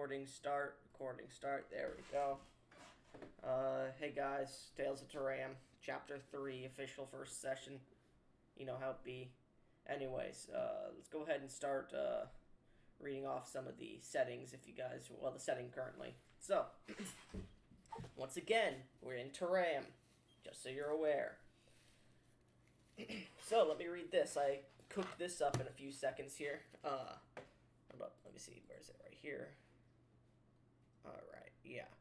Recording start. There we go. Hey guys, Tales of Turam, Chapter 3, official first session. You know how it be. Anyways, let's go ahead and start reading off some of the settings if you guys, well, the setting currently. So, once again, we're in Turam, just so you're aware. So, let me read this. I cooked this up in a few seconds here. Let me see, where is it? Right here. Alright, yeah.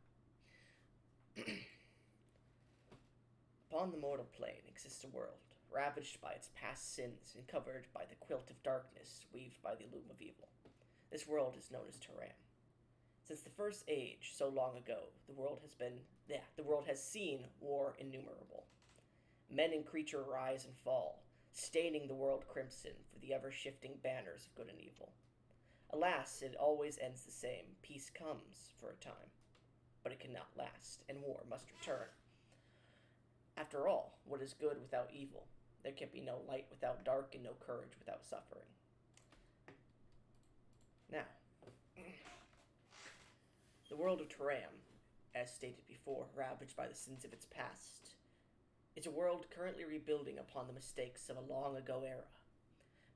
Upon the mortal plane exists a world, ravaged by its past sins and covered by the quilt of darkness weaved by the loom of evil. This world is known as Turam. Since the first age, so long ago, the world has seen war innumerable. Men and creature rise and fall, staining the world crimson for the ever-shifting banners of good and evil. Alas, it always ends the same. Peace comes for a time, but it cannot last, and war must return. After all, what is good without evil? There can be no light without dark, and no courage without suffering. Now, the world of Turam, as stated before, ravaged by the sins of its past, is a world currently rebuilding upon the mistakes of a long-ago era.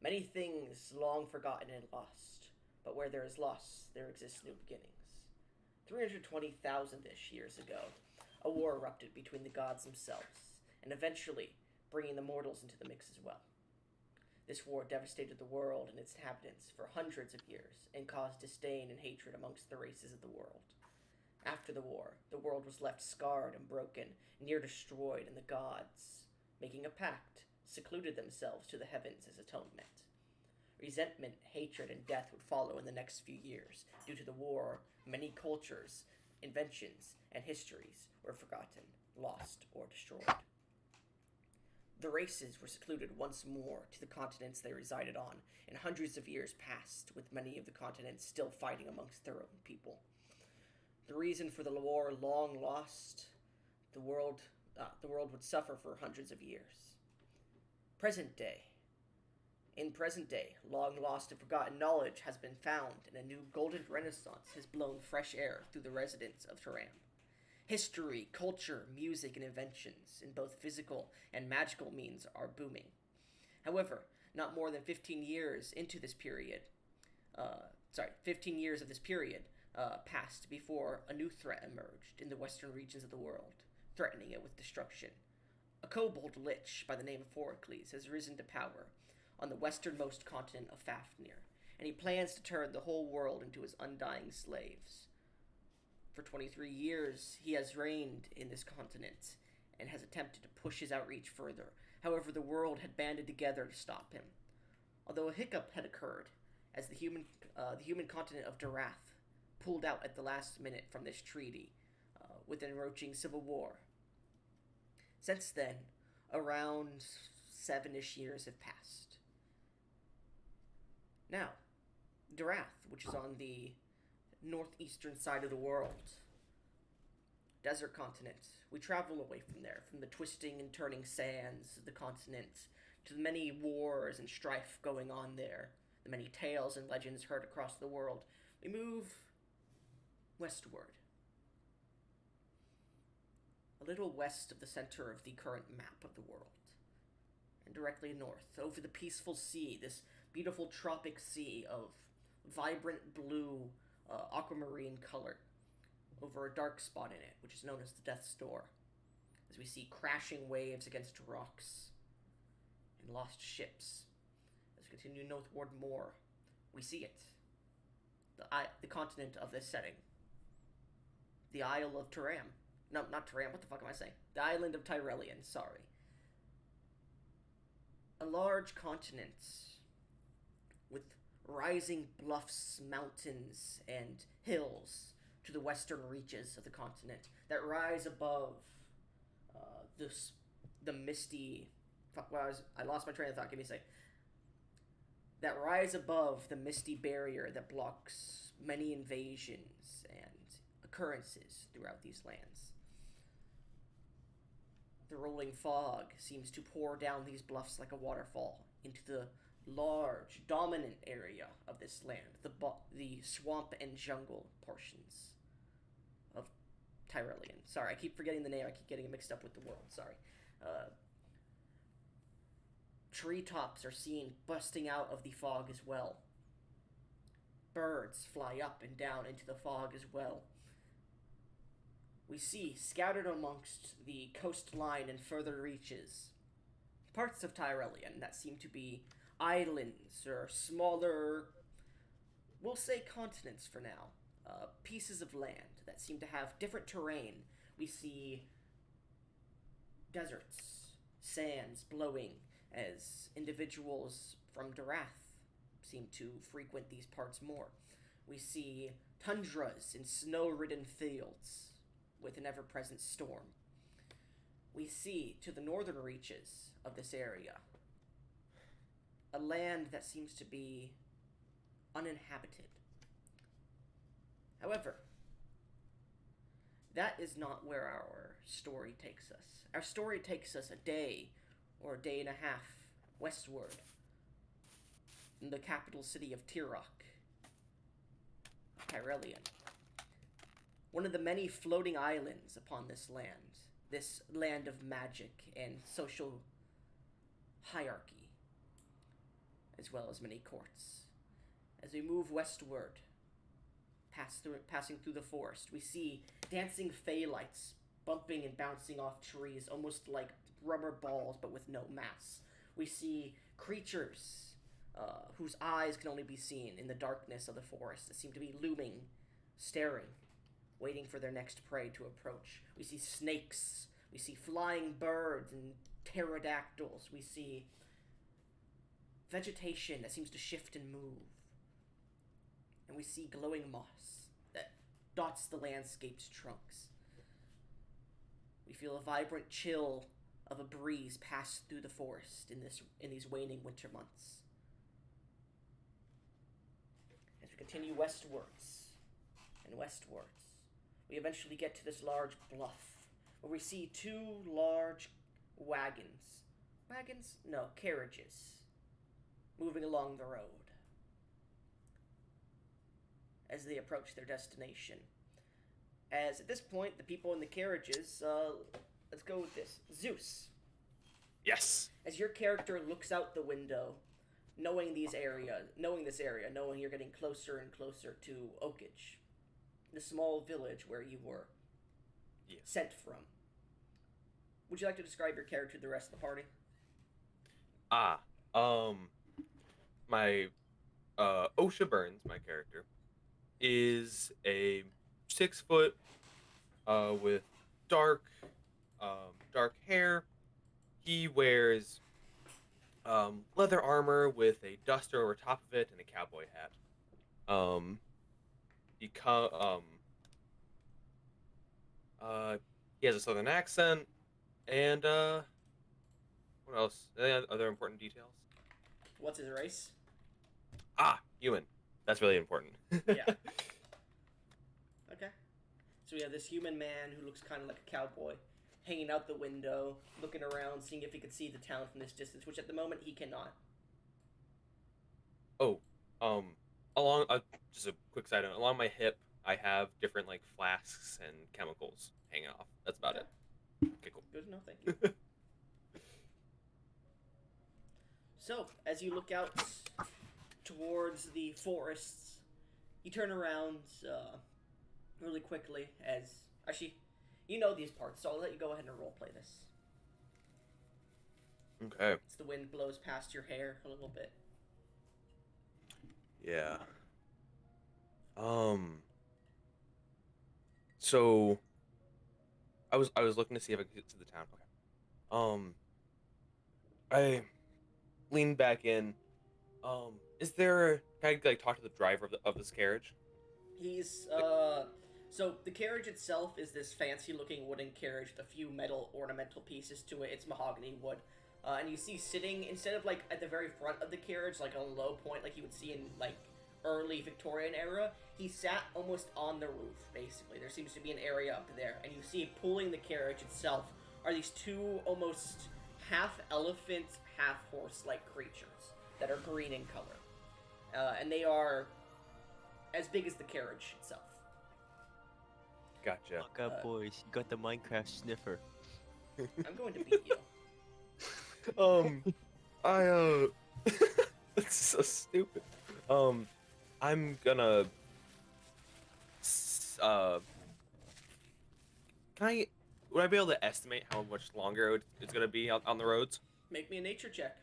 Many things long forgotten and lost, but where there is loss, there exists new beginnings. 320,000-ish years ago, a war erupted between the gods themselves, and eventually bringing the mortals into the mix as well. This war devastated the world and its inhabitants for hundreds of years, and caused disdain and hatred amongst the races of the world. After the war, the world was left scarred and broken, near destroyed, and the gods, making a pact, secluded themselves to the heavens as atonement. Resentment, hatred, and death would follow in the next few years. Due to the war, many cultures, inventions, and histories were forgotten, lost, or destroyed. The races were secluded once more to the continents they resided on, and hundreds of years passed, with many of the continents still fighting amongst their own people. The reason for the war long lost, the world would suffer for hundreds of years. In present day, long lost and forgotten knowledge has been found, and a new golden renaissance has blown fresh air through the residents of Turam. History, culture, music, and inventions in both physical and magical means are booming. However, not more than 15 years of this period passed before a new threat emerged in the western regions of the world, threatening it with destruction. A kobold lich by the name of Horicles has risen to power on the westernmost continent of Fafnir, and he plans to turn the whole world into his undying slaves. For 23 years, he has reigned in this continent and has attempted to push his outreach further. However, the world had banded together to stop him. Although a hiccup had occurred, as the human continent of Darath pulled out at the last minute from this treaty, with an encroaching civil war. Since then, around 7-ish years have passed. Now, Darath, which is on the northeastern side of the world, desert continent, we travel away from there, from the twisting and turning sands of the continent, to the many wars and strife going on there, the many tales and legends heard across the world. We move westward, a little west of the center of the current map of the world, and directly north, over the peaceful sea, this beautiful tropic sea of vibrant blue, aquamarine color, over a dark spot in it, which is known as the Death's Door, as we see crashing waves against rocks and lost ships. As we continue northward more, we see it. The continent of this setting. The Isle of Turam. No, not Turam, what the fuck am I saying? The island of Tyrellion, sorry. A large continent with rising bluffs, mountains, and hills to the western reaches of the continent that rise above the misty... I lost my train of thought, give me a sec. That rise above the misty barrier that blocks many invasions and occurrences throughout these lands. The rolling fog seems to pour down these bluffs like a waterfall into the large, dominant area of this land, the swamp and jungle portions of Tyrellion. Sorry, I keep forgetting the name. I keep getting it mixed up with the world. Sorry. Uh, Treetops are seen busting out of the fog as well. Birds fly up and down into the fog as well. We see, scattered amongst the coastline and further reaches, parts of Tyrellion that seem to be islands or smaller, we'll say continents for now, pieces of land that seem to have different terrain. We see deserts, sands blowing as individuals from Darath seem to frequent these parts more. We see tundras and snow-ridden fields with an ever-present storm. We see, to the northern reaches of this area, a land that seems to be uninhabited. However, that is not where our story takes us. Our story takes us a day or a day and a half westward in the capital city of Tyrellion. One of the many floating islands upon this land of magic and social hierarchy, as well as many courts. As we move westward, passing through the forest, we see dancing fey lights bumping and bouncing off trees, almost like rubber balls, but with no mass. We see creatures whose eyes can only be seen in the darkness of the forest that seem to be looming, staring, waiting for their next prey to approach. We see snakes. We see flying birds and pterodactyls. We see vegetation that seems to shift and move. And we see glowing moss that dots the landscape's trunks. We feel a vibrant chill of a breeze pass through the forest in these waning winter months. As we continue westwards and westwards, we eventually get to this large bluff where we see two large carriages moving along the road as they approach their destination. As at this point, the people in the carriages, let's go with this. Zeus. Yes. As your character looks out the window, knowing this area, knowing you're getting closer and closer to Oakage, the small village where you were sent from. Would you like to describe your character to the rest of the party? My Osha Burns, my character, is a 6 foot with dark hair. He wears leather armor with a duster over top of it and a cowboy hat. He has a southern accent, and what else? Any other important details? What's his race? Human. That's really important. Yeah. Okay. So we have this human man who looks kind of like a cowboy, hanging out the window, looking around, seeing if he could see the town from this distance, which at the moment he cannot. Just a quick side note. Along my hip, I have different like flasks and chemicals hanging off. That's about it. Okay, cool. Good to know. Thank you. So, as you look out towards the forests, you turn around really quickly as... Actually, you know these parts, so I'll let you go ahead and roleplay this. Okay. As the wind blows past your hair a little bit. Yeah. So I was looking to see if I could get to the town. Okay. I leaned back in. Is there... Can I like talk to the driver of this carriage? He's so the carriage itself is this fancy looking wooden carriage with a few metal ornamental pieces to it. It's mahogany wood. And you see sitting, instead of like at the very front of the carriage, like on a low point like you would see in like early Victorian era, he sat almost on the roof, basically. There seems to be an area up there, and you see pulling the carriage itself are these two almost half elephant, half horse like creatures. that are green in color. And they are as big as the carriage itself. Gotcha. Look up, boys. You got the Minecraft sniffer. I'm going to beat you. I That's so stupid. I'm gonna would I be able to estimate how much longer it's gonna be out on the roads? Make me a nature check.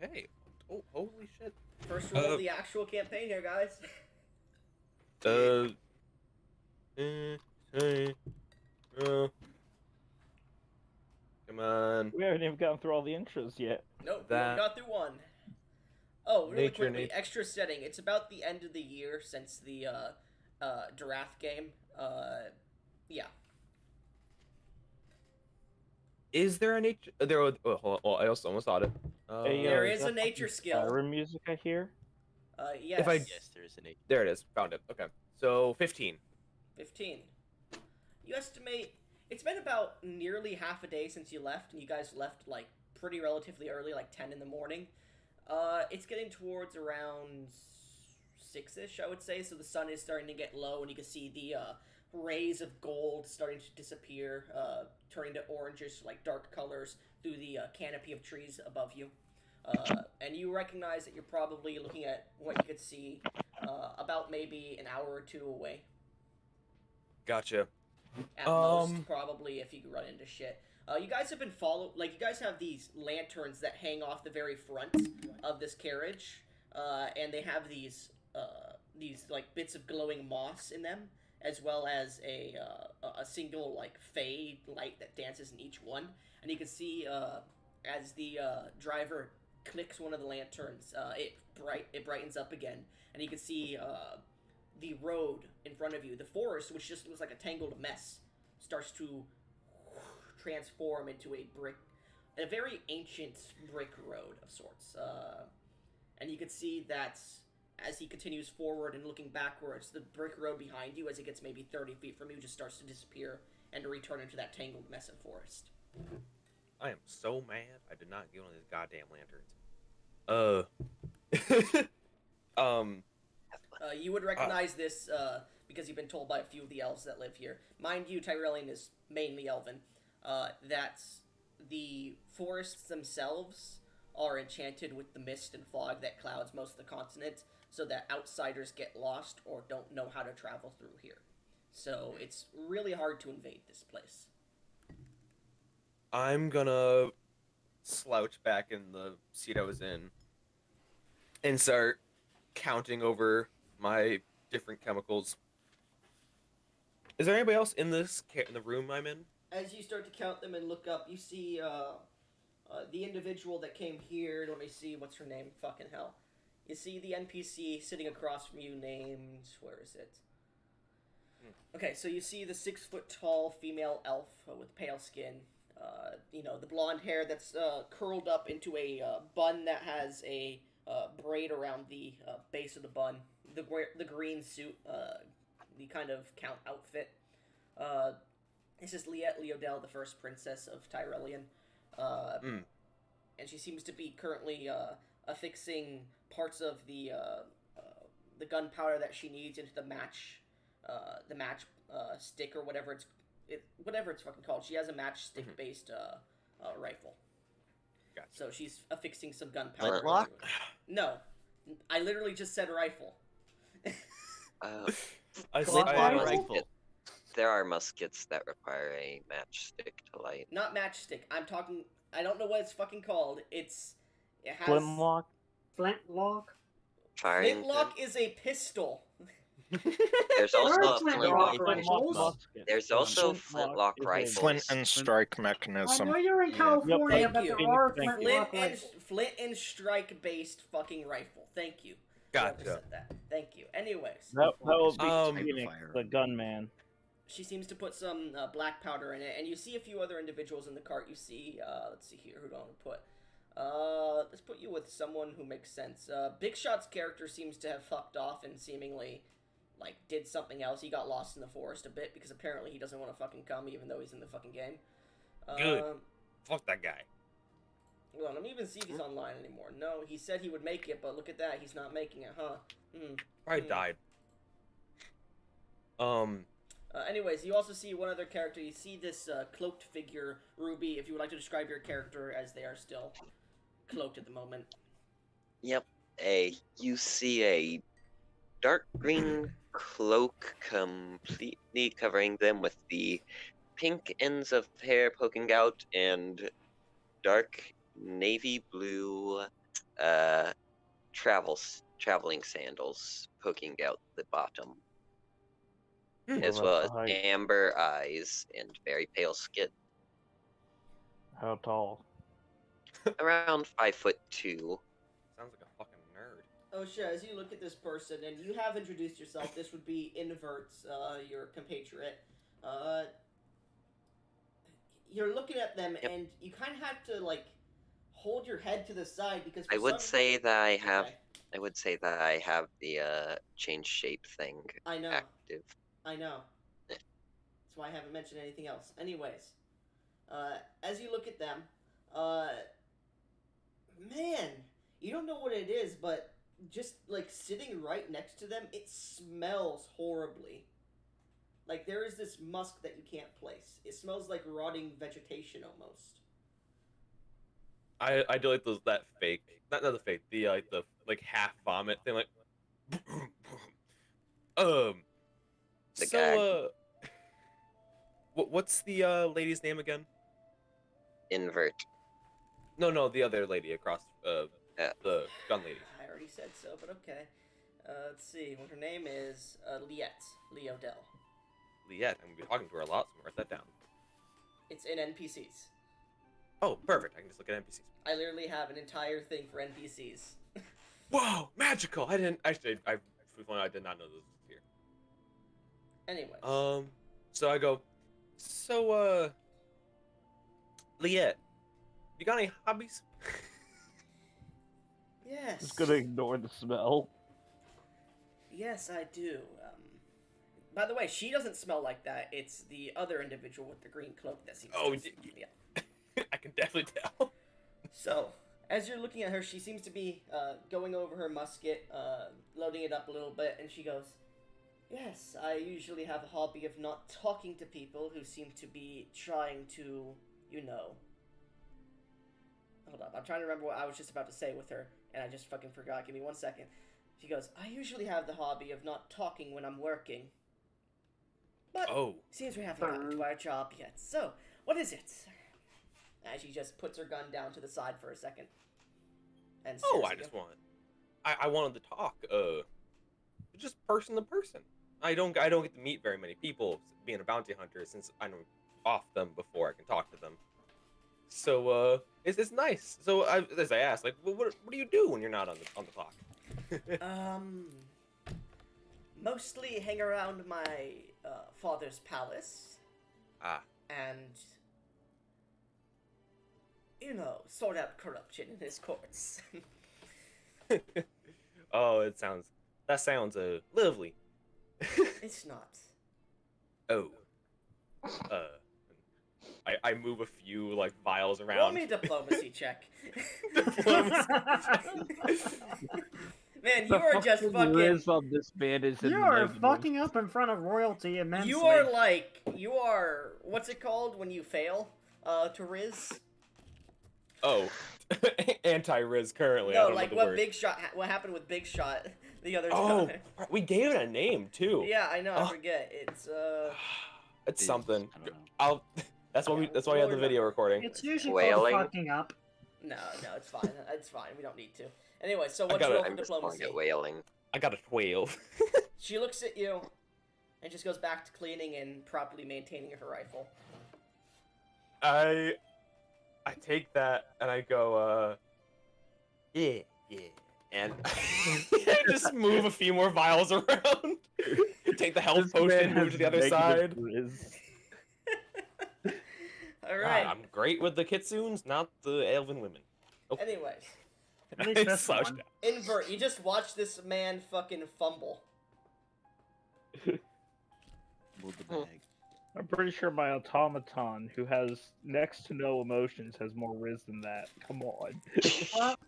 Okay. Oh, holy shit. First roll of the actual campaign here, guys. Come on. We haven't even gotten through all the intros yet. Nope, we only got through one. Oh, really Nature, quickly, extra setting. It's about the end of the year since the Darath game. Yeah. Is there a nature? Hold on, I also almost thought it. There is a nature skill. Skyrim music I hear. Yes. Yes, there is an 8. There it is. Found it. Okay. So 15. 15. You estimate it's been about nearly half a day since you left, and you guys left like pretty relatively early, like 10 in the morning. It's getting towards around 6-ish, I would say, so the sun is starting to get low, and you can see the rays of gold starting to disappear, turning to oranges, like dark colors, through the canopy of trees above you. And you recognize that you're probably looking at what you could see about maybe an hour or two away. Gotcha. At most, probably, if you run into shit. You guys have been you guys have these lanterns that hang off the very front of this carriage, and they have these like bits of glowing moss in them, as well as a single like fey light that dances in each one. And you can see as the driver clicks one of the lanterns, it brightens up again, and you can see the road in front of you, the forest, which just looks like a tangled mess, starts to transform into a very ancient brick road of sorts. And you can see that as he continues forward and looking backwards, the brick road behind you, as it gets maybe 30 feet from you, just starts to disappear and to return into that tangled mess of forest. I am so mad I did not get one of these goddamn lanterns. You would recognize this because you've been told by a few of the elves that live here. Mind you, Tyrellion is mainly elven. That the forests themselves are enchanted with the mist and fog that clouds most of the continent, so that outsiders get lost or don't know how to travel through here. So it's really hard to invade this place. I'm gonna slouch back in the seat I was in and start counting over my different chemicals. Is there anybody else in the room I'm in? As you start to count them and look up, you see the individual that came here. Let me see, what's her name? Fucking hell. You see the NPC sitting across from you named... Where is it? Okay, so you see the 6-foot-tall female elf with pale skin. The blonde hair that's curled up into a bun that has a braid around the base of the bun. The green suit, the kind of count outfit. This is Liette Leodell, the first princess of Tyrellion. And she seems to be currently affixing parts of the gunpowder that she needs into the match stick or whatever it's fucking called. She has a matchstick based rifle. Gotcha. So she's affixing some gunpowder. Flintlock? No, I literally just said rifle. Rifle. There are muskets that require a matchstick to light. Not matchstick. I don't know what it's fucking called. It has Flintlock? Flintlock? Firing Flintlock is a pistol. There's also There a are flintlock. rifles. There's also Flintlock flintlock is a- rifles. Flint and strike I mechanism. know you're in Yeah. California, Yep, but thank there you. are Thank you. flintlock rifles. Flint and strike based fucking rifle. Thank you. Gotcha. Whoever said that. Thank you. Anyways, That will be Um, Phoenix, the gunman. she seems to put some black powder in it, and you see a few other individuals in the cart. You see, let's see here, who do I want to put? Let's put you with someone who makes sense. Big Shot's character seems to have fucked off and seemingly, did something else. He got lost in the forest a bit because apparently he doesn't want to fucking come even though he's in the fucking game. Good. Fuck that guy. Well, let me even see if he's online anymore. No, he said he would make it, but look at that, he's not making it, huh? Probably died. Anyways, you also see one other character. You see this cloaked figure, Ruby, if you would like to describe your character, as they are still cloaked at the moment. Yep. You see a dark green cloak completely covering them with the pink ends of hair poking out and dark navy blue traveling sandals poking out the bottom, as well as Height. amber eyes and very pale skin. How tall? Around 5'2". Sounds like a fucking nerd. Oh shit, as you look at this person, and you have introduced yourself, this would be Inverts, your compatriot. You're looking at them, Yep. and you kind of have to, like, hold your head to the side, because I would say that I have. Okay. I would say that I have the change shape thing I know. active. I know. That's why I haven't mentioned anything else. Anyways, as you look at them, man, you don't know what it is, but just, like, sitting right next to them, it smells horribly. Like, there is this musk that you can't place. It smells like rotting vegetation, almost. I do like that fake, not the fake, the half vomit thing, like. The gag. What's the lady's name again? Invert. No, the other lady across the gun lady. I already said so, but okay. Let's see. What her name is? Liette. Leodell. Liette. I'm gonna be talking to her a lot, so I'm gonna write that down. It's in NPCs. Oh, perfect. I can just look at NPCs. I literally have an entire thing for NPCs. Whoa, magical! I didn't actually. I did not know this was here. Anyways. So I go. So, Liette, you got any hobbies? Yes. Just gonna ignore the smell. Yes, I do. By the way, she doesn't smell like that. It's the other individual with the green cloak that seems to yeah. I can definitely tell. So, as you're looking at her, she seems to be going over her musket, loading it up a little bit, and she goes, "Yes, I usually have a hobby of not talking to people who seem to be trying to, you know." Hold up, I'm trying to remember what I was just about to say with her, and I just fucking forgot. Give me 1 second. She goes, "I usually have the hobby of not talking when I'm working. But seems we haven't gotten to our job yet. So, what is it?" And she just puts her gun down to the side for a second. And I wanted to talk, just person to person. I don't get to meet very many people being a bounty hunter, since I know off them before I can talk to them. So, it's nice. So, as I asked, like, what do you do when you're not on the clock? Mostly hang around my father's palace. And, you know, sort out corruption in his courts. Oh, that sounds lovely. It's not. Oh. I move a few, like, vials around. Roll me a diplomacy check. Man, you are just fucking... Riz on this man is in You the are negative. fucking up in front of royalty immensely. You are, what's it called when you fail, to Riz? Oh, anti-Riz currently. No, I don't like know the what word. Big Shot, what happened with Big Shot the other Oh, time. we gave it a name too. Yeah, I know, I forget. It's, It's something. I don't know. That's why we have the video recording. It's usually Wailing. called fucking up. No, it's fine. It's fine. We don't need to. Anyway, so I what's got your it. roll for I'm just calling diplomacy? it wailing. I got a 12. She looks at you and just goes back to cleaning and properly maintaining her rifle. I take that and I go, yeah, and I just move a few more vials around. Take the health This potion, man move has to the other negative side. Riz. All right. I'm great with the kitsunes, not the elven women. Oh. Anyways, At least I this slouched one. down. Invert, you just watch this man fucking fumble. Move the bag. I'm pretty sure my automaton, who has next to no emotions, has more riz than that. Come on.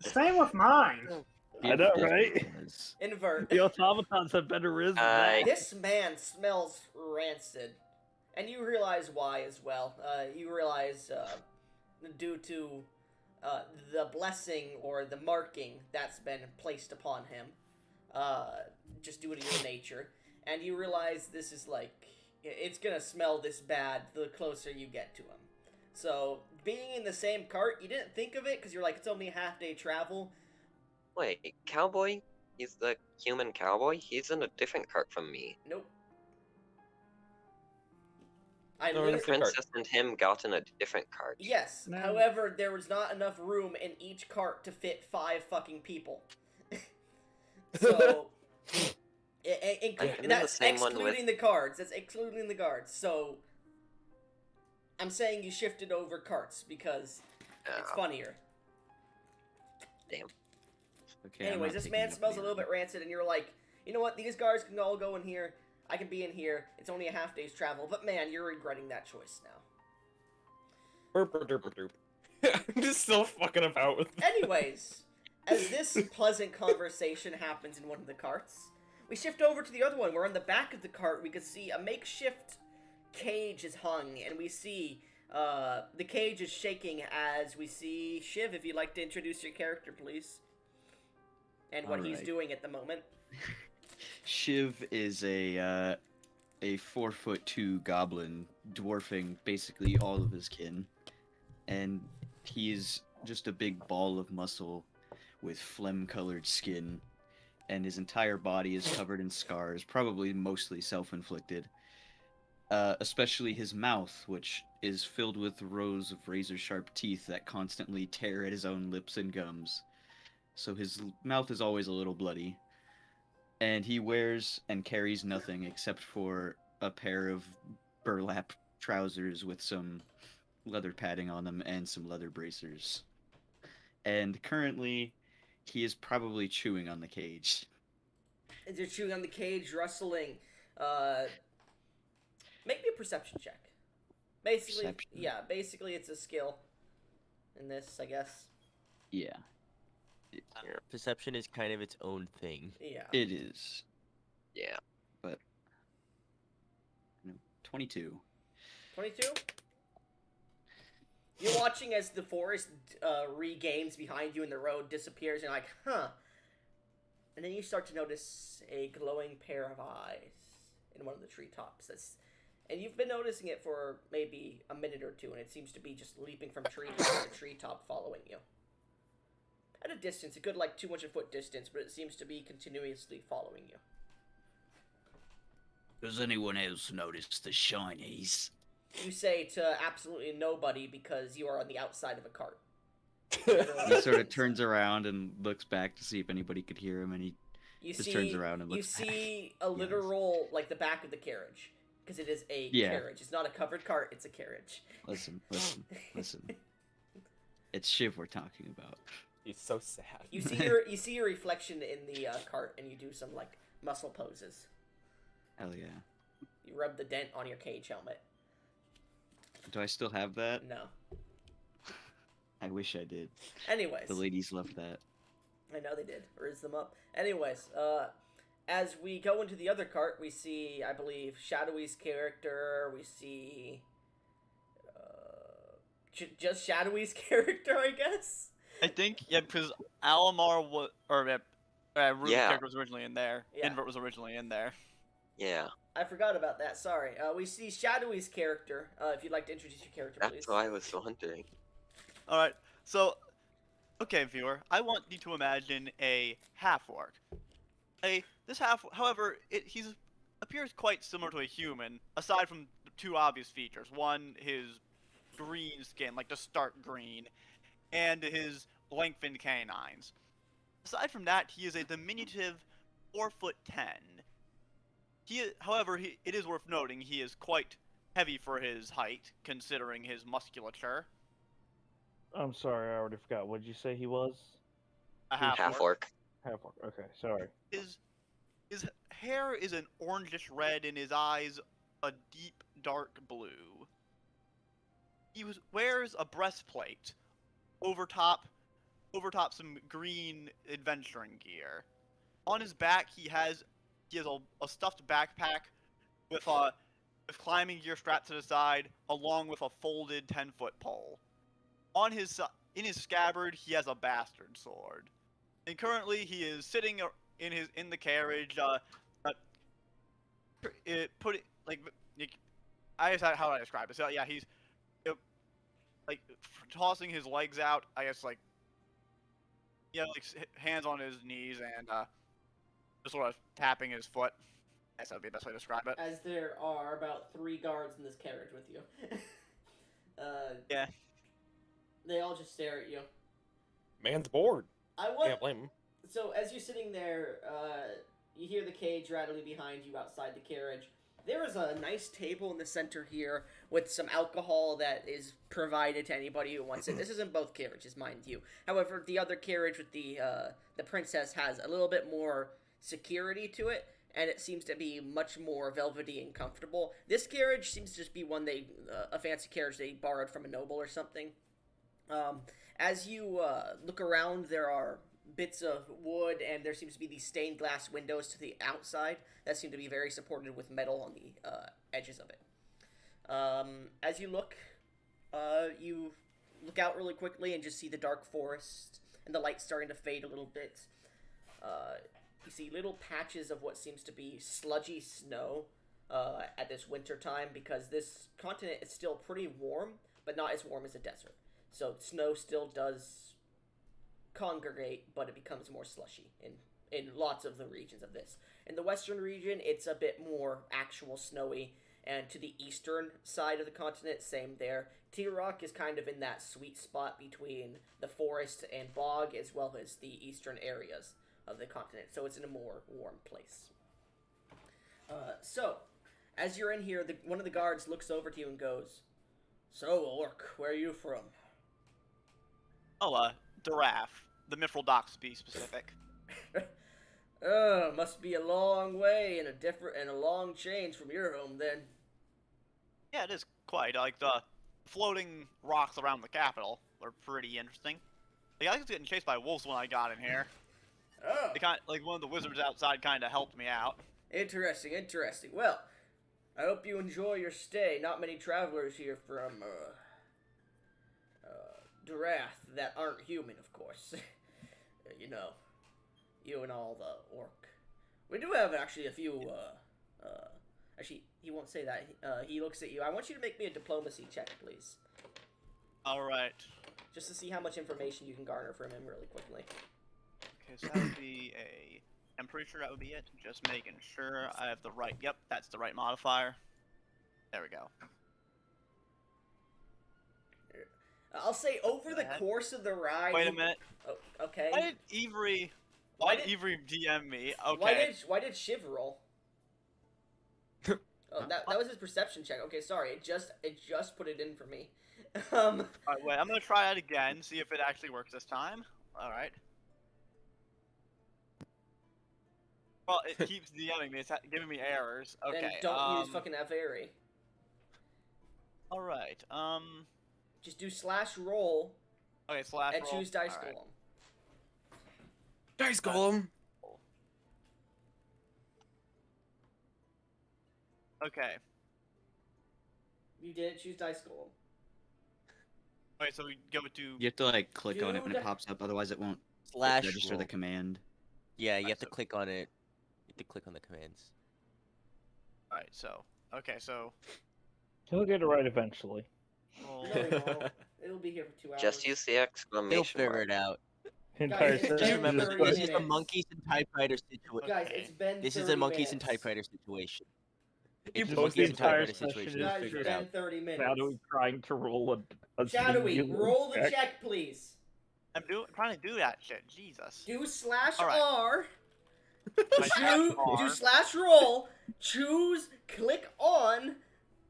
Same with mine. I know, It right? does. Invert. The automatons have better riz than that. This man smells rancid, and you realize why as well. You realize due to the blessing or the marking that's been placed upon him, just due to your nature, and you realize this is like it's gonna smell this bad the closer you get to him. So being in the same cart, you didn't think of it because you're like it's only a half-day travel. Wait, cowboy? He's the human cowboy? He's in a different cart from me. Nope. I No, The literally, it's cart. princess and him got in a different cart. yes. No. However, there was not enough room in each cart to fit 5 fucking people. So, I'm in the that's same one excluding the cards. That's excluding the guards. So, I'm saying you shifted over carts because it's funnier. Damn. Okay, I'm Anyways, not this picking man up smells a the little bit rancid, and you're like, you know what? These guards can all go in here. I can be in here. It's only a half day's travel. But man, you're regretting that choice now. I'm just still fucking about with. Anyways, as this pleasant conversation happens in one of the carts, we shift over to the other one, where on the back of the cart we can see a makeshift cage is hung, and we see the cage is shaking as we see Shiv. If you'd like to introduce your character, please, and what he's Alright. doing at the moment. Shiv is a 4'2" goblin, dwarfing basically all of his kin, and he's just a big ball of muscle with phlegm-colored skin, and his entire body is covered in scars, probably mostly self-inflicted. Especially his mouth, which is filled with rows of razor-sharp teeth that constantly tear at his own lips and gums. So his mouth is always a little bloody. And he wears and carries nothing except for a pair of burlap trousers with some leather padding on them and some leather bracers. And currently, he is probably chewing on the cage. As you're chewing on the cage, rustling, make me a perception check. Basically, Perception. yeah, basically it's a skill in this, I guess. Yeah, Perception is kind of its own thing. Yeah. it is. Yeah. But 22. 22? You're watching as the forest regains behind you and the road disappears, and you're like, huh. And then you start to notice a glowing pair of eyes in one of the treetops. And you've been noticing it for maybe a minute or two, and it seems to be just leaping from treetop to treetop following you. At a distance, a good like 200-foot distance, but it seems to be continuously following you. Does anyone else notice the shinies? You say to absolutely nobody because you are on the outside of a cart. He sort of turns around and looks back to see if anybody could hear him, and he You just see, turns around and you looks see a literal, like the back of the carriage, because it is a Yeah. carriage. It's not a covered cart; it's a carriage. Listen. It's Shiv we're talking about. He's so sad. You see your reflection in the cart, and you do some like muscle poses. Hell yeah. You rub the dent on your cage helmet. Do I still have that? No. I wish I did. Anyways, The ladies loved that. I know they did. Raise them up. Anyways, as we go into the other cart, we see, I believe, Shadowy's character. We see, just Shadowy's character, I guess. I think, yeah, because Alamar was, or Ruby's Yeah. character was originally in there. Yeah. Invert was originally in there. Yeah. I forgot about that. Sorry. We see Shadowy's character. If you'd like to introduce your character, please. That's what I was wondering. All right, so, okay, viewer, I want you to imagine a half-orc. This half, however, he appears quite similar to a human, aside from the two obvious features. One, his green skin, like just stark green, and his lengthened canines. Aside from that, he is a diminutive 4'10". However, it is worth noting he is quite heavy for his height, considering his musculature. I'm sorry, I already forgot. What did you say he was? A Half half-orc. orc. Half orc. Okay, sorry. His hair is an orangish red, and his eyes a deep dark blue. He wears a breastplate over top some green adventuring gear. On his back, he has a stuffed backpack with climbing gear strapped to the side, along with a folded 10-foot pole. In his scabbard, he has a bastard sword, and currently he is sitting in the carriage. I guess how do I describe it? So yeah, he's like tossing his legs out. I guess like hands on his knees and just sort of tapping his foot. I guess that would be the best way to describe it. As there are about 3 guards in this carriage with you. Yeah. They all just stare at you. Man's bored. I want. Can't blame him. So as you're sitting there, you hear the cage rattling behind you outside the carriage. There is a nice table in the center here with some alcohol that is provided to anybody who wants it. This is in both carriages, mind you. However, the other carriage with the princess has a little bit more security to it, and it seems to be much more velvety and comfortable. This carriage seems to just be one a fancy carriage they borrowed from a noble or something. As you look around, there are bits of wood, and there seems to be these stained glass windows to the outside that seem to be very supported with metal on the edges of it. As you look out really quickly and just see the dark forest and the light starting to fade a little bit. You see little patches of what seems to be sludgy snow at this winter time, because this continent is still pretty warm, but not as warm as a desert. So snow still does congregate, but it becomes more slushy in lots of the regions of this. In the western region, it's a bit more actual snowy, and to the eastern side of the continent, same there. T-Rock is kind of in that sweet spot between the forest and bog, as well as the eastern areas of the continent, so it's in a more warm place. So, as you're in here, one of the guards looks over to you and goes, "So, Orc, where are you from?" Oh, Giraffe. The Mithril Docks, to be specific. Must be a long way and a long change from your home then. Yeah, it is quite. Like, the floating rocks around the capital are pretty interesting. Like, I was getting chased by wolves when I got in here. Oh, One of the wizards outside kind of helped me out. interesting. Well, I hope you enjoy your stay. Not many travelers here from, Durath that aren't human, of course. You know, you and all the orc. We do have actually a few, actually, he won't say that. He looks at you. I want you to make me a diplomacy check, please. Alright. Just to see how much information you can garner from him really quickly. Okay, so that would be I'm pretty sure that would be it. Just making sure I have the right... Yep, that's the right modifier. There we go. I'll say over the course of the ride... Wait a minute. Oh, okay. Why did Avery DM me? Okay. Why did Shiv roll? Oh, that was his perception check. Okay, sorry. It just put it in for me. Alright, wait. I'm gonna try that again. See if it actually works this time. All right. Well, it keeps DMing me. It's giving me errors. Okay. Then don't use fucking Avery. All right. Just do /roll. Okay, /roll. And choose Dice All right. Golem. Dice Golem. Okay. You did choose Dice Golem. Okay, so we go to. You have to like click on it when Dude. it pops up, otherwise it won't Slash register roll. the command. Yeah, you have to so- click on it. You have to click on the commands. All right. So. Okay. So. He'll get it right eventually. Roll. No, he won't. It'll be here for 2 hours. Just use the They'll exclamation figure mark. it out. Entire it's Just been remember, 30 this is a minutes. monkeys and typewriter situation. Guys, Okay. it's been This is 30 a monkeys and minutes. typewriter situation. You It's a posted monkeys and entire typewriter session situation. is You'll Guys, figure it's it out. been 30 minutes. Shadowy trying to roll a Shadowy, singular roll the check, please. I'm trying to do that shit. Jesus. Do All right. /R. I Do tapped R. /roll. Choose. Click on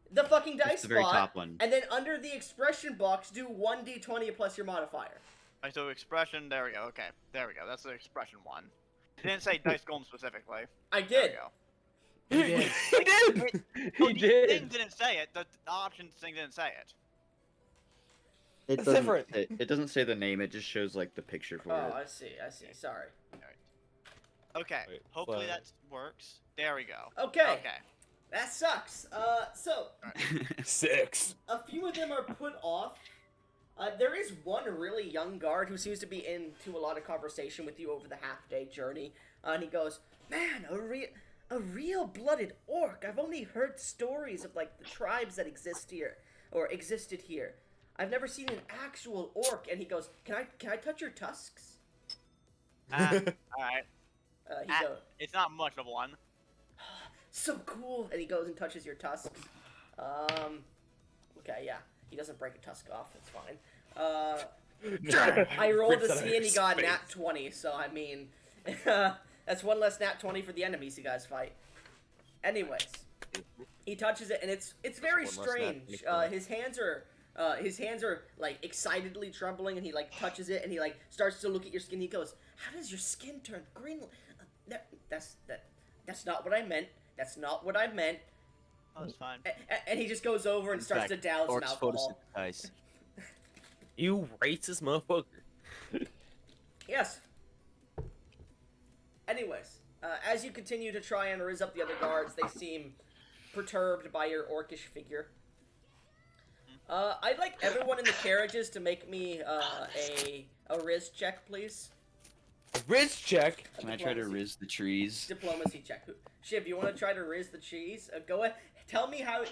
the fucking dice It's the very spot, top one. and then under the expression box, do 1d20 plus your modifier. Alright, so expression. There we go. Okay. There we go. That's the expression one. It didn't say dice golem specifically. I There did. we go. He did. He did. No, He the did. thing didn't say it. The options thing didn't say it. It It's doesn't. different. It doesn't say the name. It just shows like the picture for Oh, it. I see. Sorry. Okay. Wait, Hopefully flag. that works. There we go. Okay. Okay. That sucks. So 6. a few of them are put off. There is one really young guard who seems to be into a lot of conversation with you over the half-day journey, and he goes, "Man, a real-blooded orc. I've only heard stories of like the tribes that exist here or existed here. I've never seen an actual orc." And he goes, "Can I touch your tusks?" All right. He Ah. goes, It's not much of one. "So cool," and he goes and touches your tusks. Okay, yeah, he doesn't break a tusk off. It's fine. I rolled to see and he got nat 20, so I mean, that's one less nat 20 for the enemies you guys fight. Anyways, he touches it and it's very one less nat strange. 20. His hands are like excitedly trembling, and he like touches it and he like starts to look at your skin. He goes, "How does your skin turn green? That's not what I meant. That's not what I meant." Oh, it's fine. And he just goes over and starts to douse some Orcs alcohol. photosynthesize. You racist motherfucker. Yes. Anyways, as you continue to try and riz up the other guards, they seem perturbed by your orcish figure. I'd like everyone in the carriages to make me a riz check, please. A Riz check. Can I try to riz the trees? Diplomacy check. Shiv, you want to try to riz the cheese? Go ahead. Tell me how.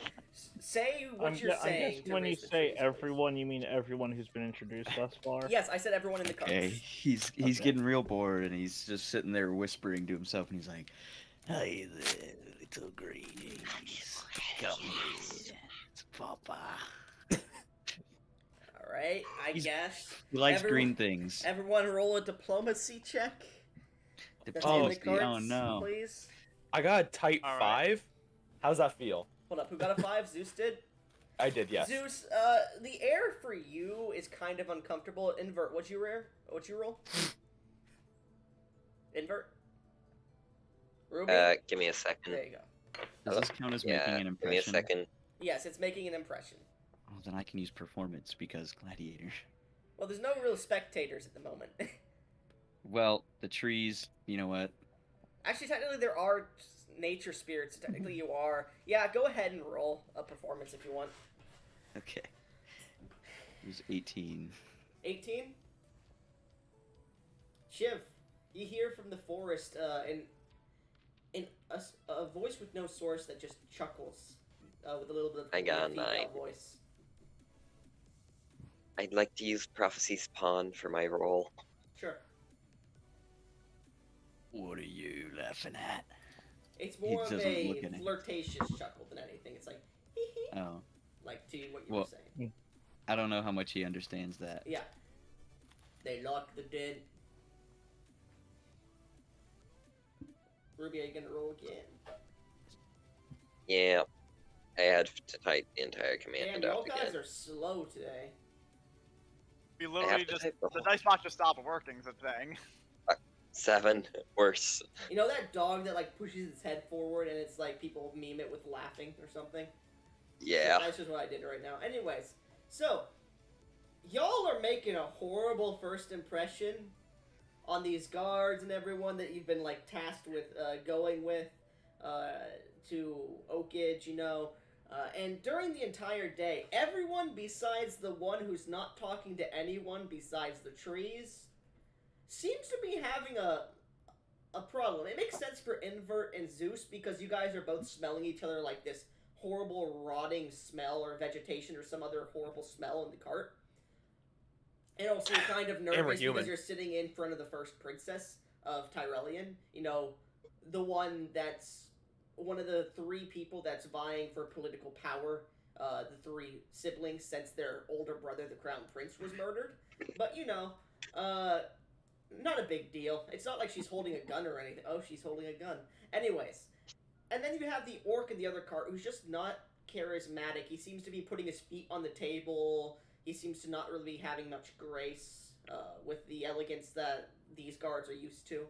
Say what you're I saying. guess to when you riz the say cheese, everyone, you mean everyone who's been introduced thus far. please. Yes, I said everyone in the carts. Okay, he's Okay. getting real bored and he's just sitting there whispering to himself and he's like, "Hey there, little greenies, come here, it's Papa." All right, I He's- guess. He likes Everyone- green things. Everyone, roll a diplomacy check. That's in the Diplomacy. carts, Oh no. please. I got a tight All right. 5. How's that feel? Hold up, who got a 5? Zeus did? I did, yes. Zeus, the air for you is kind of uncomfortable. Invert, what'd you roll? Invert? Ruby? Give me a second. There you go. Does this count as Yeah, making an give me a impression? second. Yes, it's making an impression. Oh, then I can use performance because gladiator. Well, there's no real spectators at the moment. Well, the trees, you know what? Actually, technically, there are nature spirits. Technically, you are. Yeah, go ahead and roll a performance if you want. Okay. It was 18. 18? Shiv, you hear from the forest in a voice with no source that just chuckles with a little bit of I got a female 9. voice. I'd like to use Prophecy's Pawn for my role. Sure. What are you laughing at? It's more of doesn't a look at it. flirtatious chuckle than anything. It's like, hee hee, Oh, like to what you Well- were saying. I don't know how much he understands that. Yeah. They lock the dead. Ruby, are you gonna roll again? Yeah. I had to type the entire Damn, command y'all out guys again. are slow today. We I literally have to just type the the whole dice box just stopped working. Is the thing. 7. Worse. You know that dog that like pushes its head forward and it's like people meme it with laughing or something? Yeah. That's just what I did right now. Anyways, so y'all are making a horrible first impression on these guards and everyone that you've been like tasked with going with to Oakage, you know. And during the entire day, everyone besides the one who's not talking to anyone besides the trees seems to be having a problem. It makes sense for Invert and Zeus because you guys are both smelling each other like this horrible rotting smell or vegetation or some other horrible smell in the cart. And also you're kind of nervous human. because you're sitting in front of the first princess of Tyrellion. You know, the one that's one of the 3 people that's vying for political power. The 3 siblings since their older brother, the crown prince, was murdered. But, you know, not a big deal. It's not like she's holding a gun or anything. Oh, she's holding a gun. Anyways. And then you have the orc in the other cart who's just not charismatic. He seems to be putting his feet on the table. He seems to not really be having much grace with the elegance that these guards are used to.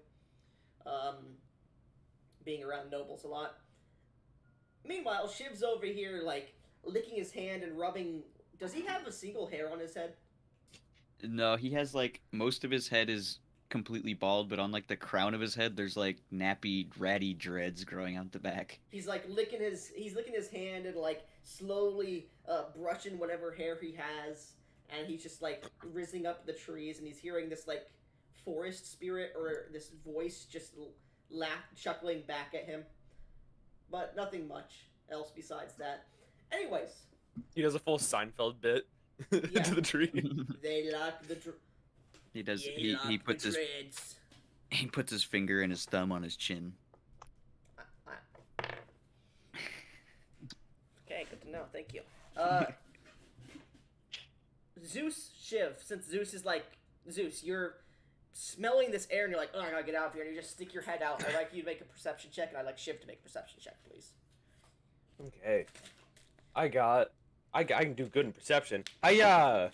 Being around nobles a lot. Meanwhile, Shiv's over here, like, licking his hand and rubbing. Does he have a single hair on his head? No, he has like most of his head is completely bald, but on like the crown of his head, there's like nappy, ratty dreads growing out the back. He's like licking his hand and like slowly brushing whatever hair he has, and he's just like rizzing up the trees, and he's hearing this like forest spirit or this voice just chuckling back at him, but nothing much else besides that. Anyways, He does a full Seinfeld bit Yeah. into the tree. they lock the He does. they He lock puts the his dreads. he puts his finger and his thumb on his chin. Okay, good to know. Thank you. Zeus, Shiv, since Zeus is like Zeus, you're smelling this air and you're like, oh, I gotta get out of here, and you just stick your head out. I'd like you to make a perception check, and I'd like Shiv to make a perception check, please. Okay. I can do good in perception. I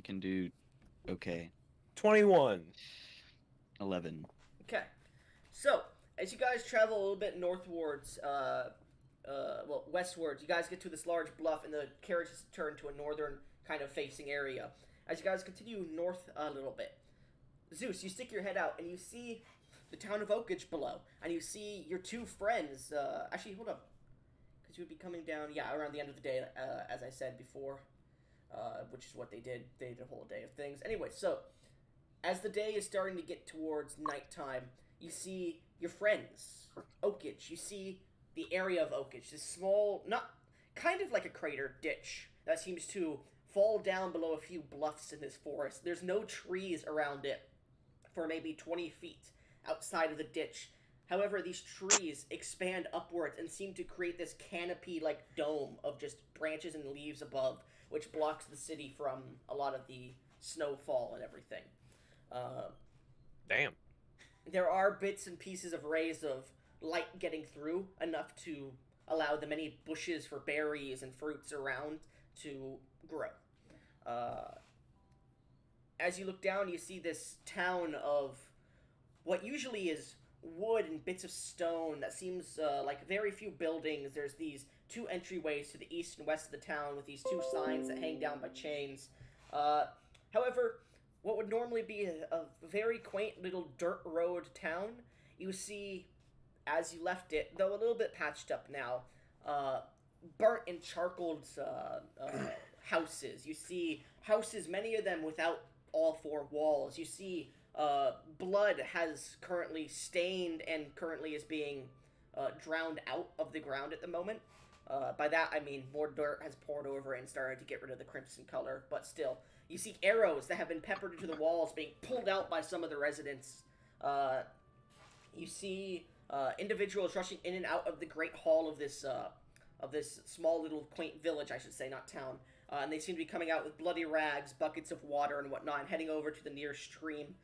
can do okay. 21. 11. Okay. So, as you guys travel a little bit northwards, westwards, you guys get to this large bluff, and the carriages turn to a northern kind of facing area. As you guys continue north a little bit, Zeus, you stick your head out, and you see the town of Oakage below, and you see your two friends. Actually, hold up, because you would be coming down, around the end of the day, as I said before, which is what they did. They did a whole day of things. Anyway, so as the day is starting to get towards nighttime, you see your friends, Oakage. You see the area of Oakage, this small, not kind of like a crater ditch that seems to fall down below a few bluffs in this forest. There's no trees around it for maybe 20 feet outside of the ditch. However, these trees expand upwards and seem to create this canopy-like dome of just branches and leaves above, which blocks the city from a lot of the snowfall and everything. Damn. There are bits and pieces of rays of light getting through, enough to allow the many bushes for berries and fruits around to grow. As you look down, you see this town of what usually is wood and bits of stone that seems like very few buildings. There's these two entryways to the east and west of the town with these two signs that hang down by chains. However, what would normally be a very quaint little dirt road town, you see, as you left it, though a little bit patched up now, burnt and charcoaled houses. You see houses, many of them without all four walls. You see blood has currently stained and currently is being drowned out of the ground at the moment. By that I mean more dirt has poured over it and started to get rid of the crimson color, but still. You see arrows that have been peppered into the walls being pulled out by some of the residents. You see individuals rushing in and out of the great hall of this small little quaint village, I should say, not town. And they seem to be coming out with bloody rags, buckets of water and whatnot, and heading over to the nearest stream.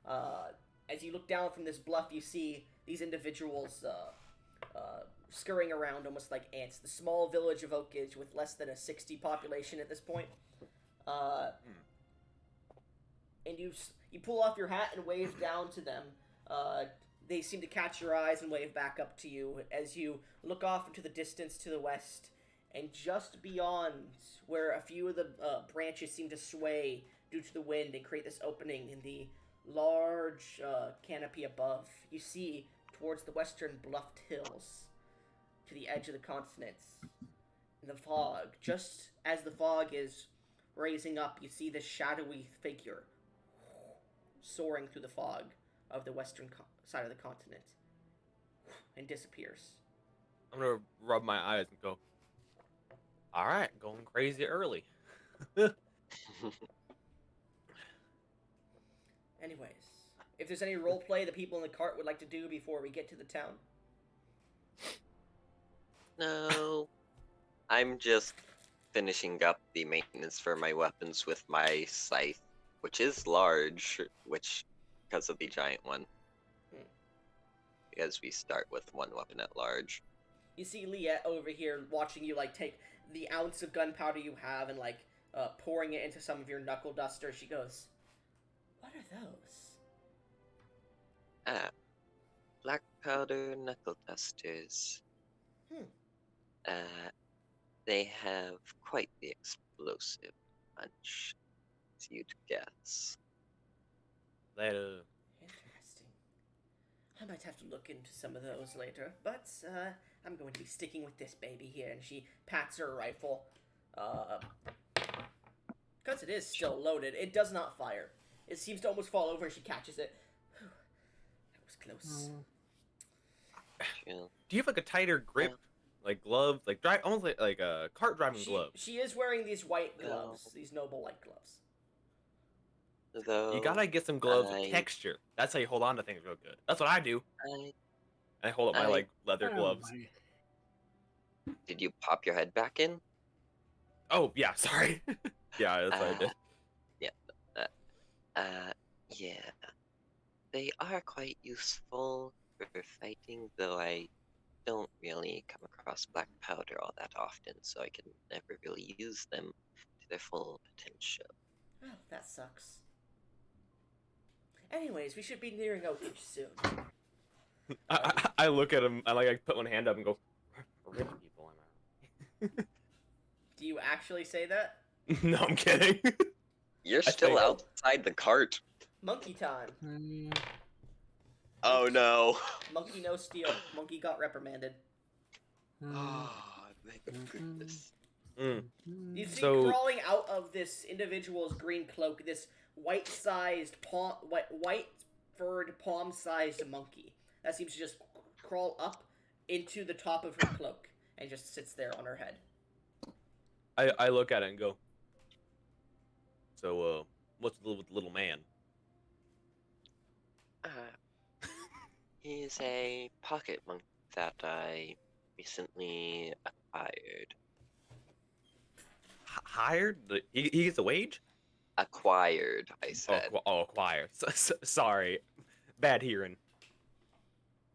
As you look down from this bluff, you see these individuals scurrying around almost like ants. The small village of Oakage with less than a 60 population at this point. And you pull off your hat and wave down to them. They seem to catch your eyes and wave back up to you as you look off into the distance to the west. And just beyond, where a few of the branches seem to sway due to the wind and create this opening in the large canopy above, you see towards the western bluffed hills to the edge of the continents. In the fog, just as the fog is raising up, you see this shadowy figure soaring through the fog of the western side of the continent and disappears. I'm gonna rub my eyes and go, all right, going crazy early. Anyways, if there's any role play the people in the cart would like to do before we get to the town. No. I'm just finishing up the maintenance for my weapons with my scythe, which is large, because of the giant one. Because we start with one weapon at large. You see Liette over here watching you, like, take the ounce of gunpowder you have and, like, pouring it into some of your knuckle dusters. She goes, "What are those?" Black powder knuckle dusters. They have quite the explosive punch, as you'd guess. Later. Interesting. I might have to look into some of those later, but I'm going to be sticking with this baby here. And she pats her rifle. Because it is still loaded, it does not fire. It seems to almost fall over and she catches it. Whew. That was close. Chill. Do you have like a tighter grip, like gloves, like almost like a cart driving gloves? She is wearing these white No. gloves, these noble white gloves. Though You gotta get some gloves with I- texture. That's how you hold on to things real good. That's what I do. I, I hold up my I- like leather Oh gloves. my- did you pop your head back in? Oh yeah, sorry. Yeah, that's what I did. Yeah. They are quite useful for fighting, though I don't really come across black powder all that often, so I can never really use them to their full potential. Oh, that sucks. Anyways, we should be nearing Oakridge soon. I look at him. I put one hand up and go, "We're rich people." Do you actually say that? No, I'm kidding. You're I still think- outside the cart. Monkey time. Oh no. Monkey no steal. Monkey got reprimanded. Oh, thank goodness. Mm. You see So- crawling out of this individual's green cloak, this white-sized white furred palm-sized monkey that seems to just crawl up into the top of her cloak and just sits there on her head. I look at it and go, "So, what's the deal with the little man?" He's a pocket monk that I recently acquired. Hired? He gets a wage? Acquired, I said. Acquire. Sorry, bad hearing.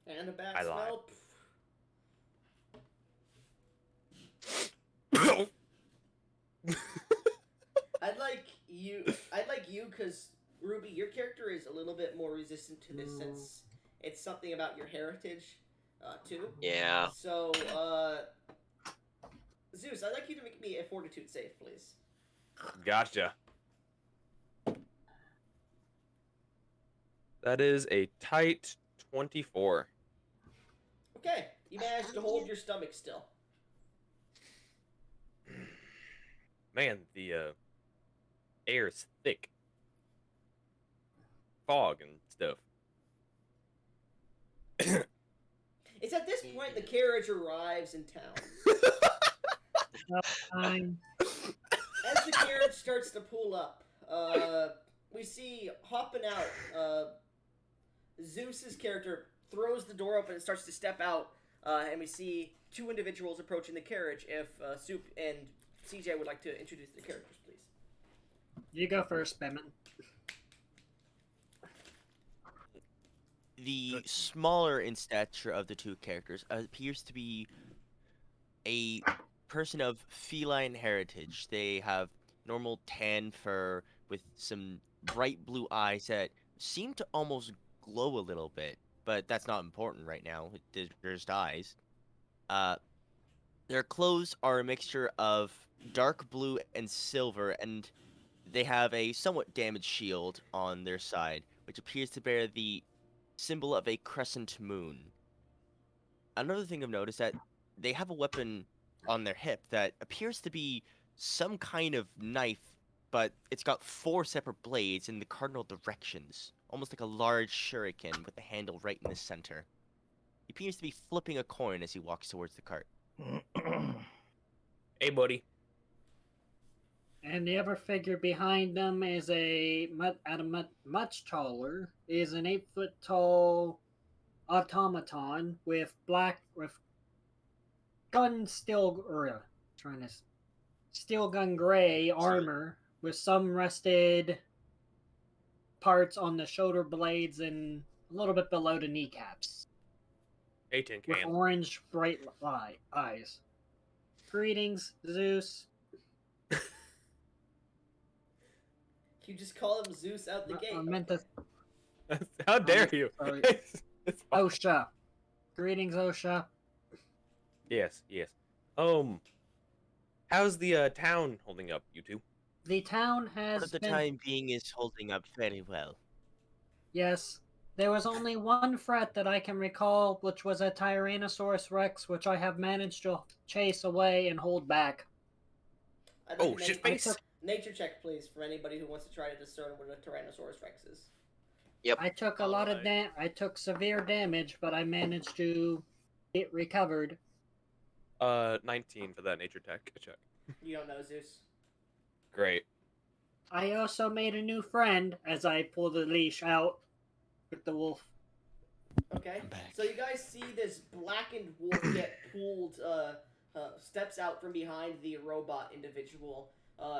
And a bad I lied. smell. I'd like you because Ruby, your character is a little bit more resistant to this since it's something about your heritage, too. Yeah. So, Zeus, I'd like you to make me a fortitude save, please. Gotcha. That is a tight 24. Okay, you managed to hold your stomach still. Man, the air is thick. Fog and stuff. It's at this point the carriage arrives in town. Fine. As the carriage starts to pull up, we see hopping out, Zeus's character throws the door open and starts to step out, and we see two individuals approaching the carriage. If Soup and CJ would like to introduce their characters, please. You go first, Bemin. The smaller in stature of the two characters appears to be a person of feline heritage. They have normal tan fur with some bright blue eyes that seem to almost glow a little bit, but that's not important right now. They're just eyes. Their clothes are a mixture of dark blue and silver, and they have a somewhat damaged shield on their side, which appears to bear the symbol of a crescent moon. Another thing I've noticed that they have a weapon on their hip that appears to be some kind of knife, but it's got 4 separate blades in the cardinal directions, almost like a large shuriken with the handle right in the center. He appears to be flipping a coin as he walks towards the cart. Hey, buddy. And the other figure behind them is much taller, is an 8-foot tall automaton with steel gun gray armor with some rusted parts on the shoulder blades and a little bit below the kneecaps, Hey, Tin with Can. orange bright eyes. Greetings, Zeus. You just call him Zeus out the gate. I meant to. How dare you? sorry. It's fine. Osha. Greetings, Osha. Yes, yes. How's the town holding up, you two? The town For has the been. time being, is holding up very well. Yes. There was only one threat that I can recall, which was a Tyrannosaurus Rex, which I have managed to chase away and hold back. I'd Oh, like a shit nature, face! nature check, please, for anybody who wants to try to discern what a Tyrannosaurus Rex is. Yep. I took a lot of Alright. I took severe damage, but I managed to get recovered. 19 for that nature check. You don't know, Zeus. Great. I also made a new friend as I pull the leash out with the wolf. Okay. I'm back. So you guys see this blackened wolf get pulled, steps out from behind the robot individual.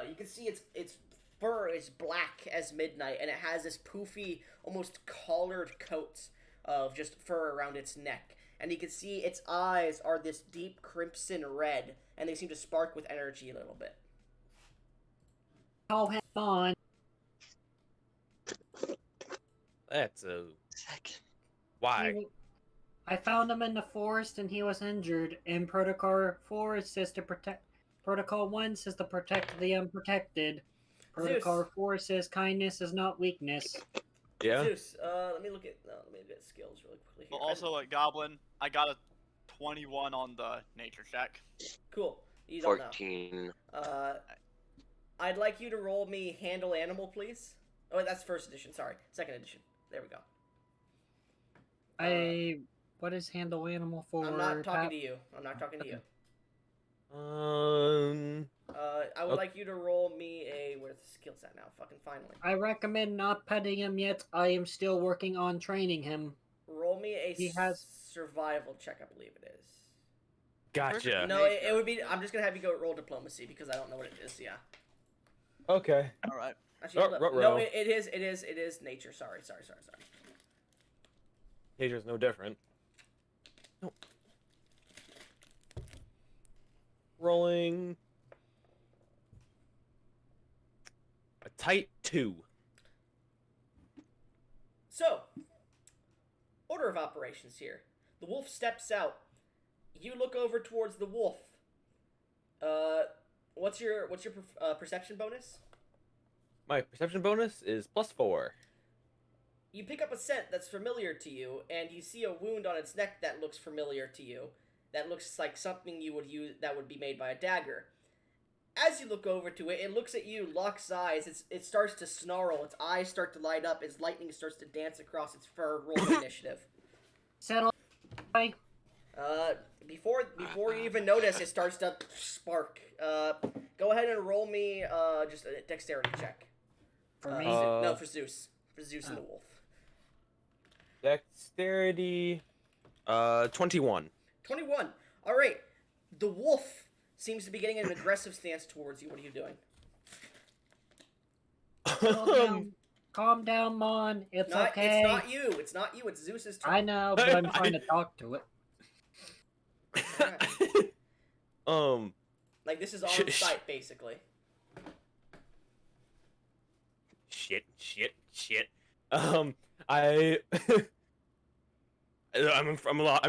You can see its fur is black as midnight, and it has this poofy, almost collared coat of just fur around its neck. And you can see its eyes are this deep crimson red, and they seem to spark with energy a little bit. Call him on. That's a Second. why. I found him in the forest and he was injured. And Protocol 4 says to protect. Protocol 1 says to protect the unprotected. Protocol Zeus. 4 says kindness is not weakness. Yeah. Zeus, let me look at skills really quickly here. Also, like Goblin, I got a 21 on the nature check. Cool. You don't know. 14. I'd like you to roll me handle animal, please. Oh, that's first edition. Sorry, second edition. There we go. What is handle animal for? I'm not talking to you. I'm not talking to you. I would Okay. like you to roll me a. Where's the skill set now? Fucking finally. I recommend not petting him yet. I am still working on training him. Roll me a He has- survival check. I believe it is. Gotcha. No, it would be. I'm just gonna have you go roll diplomacy because I don't know what it is. Yeah. Okay. All right. Actually, Oh, ruh-roh. no, it is nature. Sorry. Nature's no different. No. Rolling a tight 2. So, order of operations here. The wolf steps out. You look over towards the wolf. What's your perception bonus? My perception bonus is +4. You pick up a scent that's familiar to you, and you see a wound on its neck that looks familiar to you. That looks like something you would use that would be made by a dagger. As you look over to it, it looks at you, locks eyes. It starts to snarl. Its eyes start to light up. Its lightning starts to dance across its fur. Roll initiative. Settle. Before you even notice, it starts to spark. Go ahead and roll me just a dexterity check. For me? No, for Zeus. For Zeus and the wolf. Dexterity 21. 21. All right. The wolf seems to be getting an aggressive stance towards you. What are you doing? Calm down, Mon. It's okay. It's not you. It's not you. It's Zeus's turn. I know, but I'm trying to talk to it. Like, this is on site, basically. Shit. I'm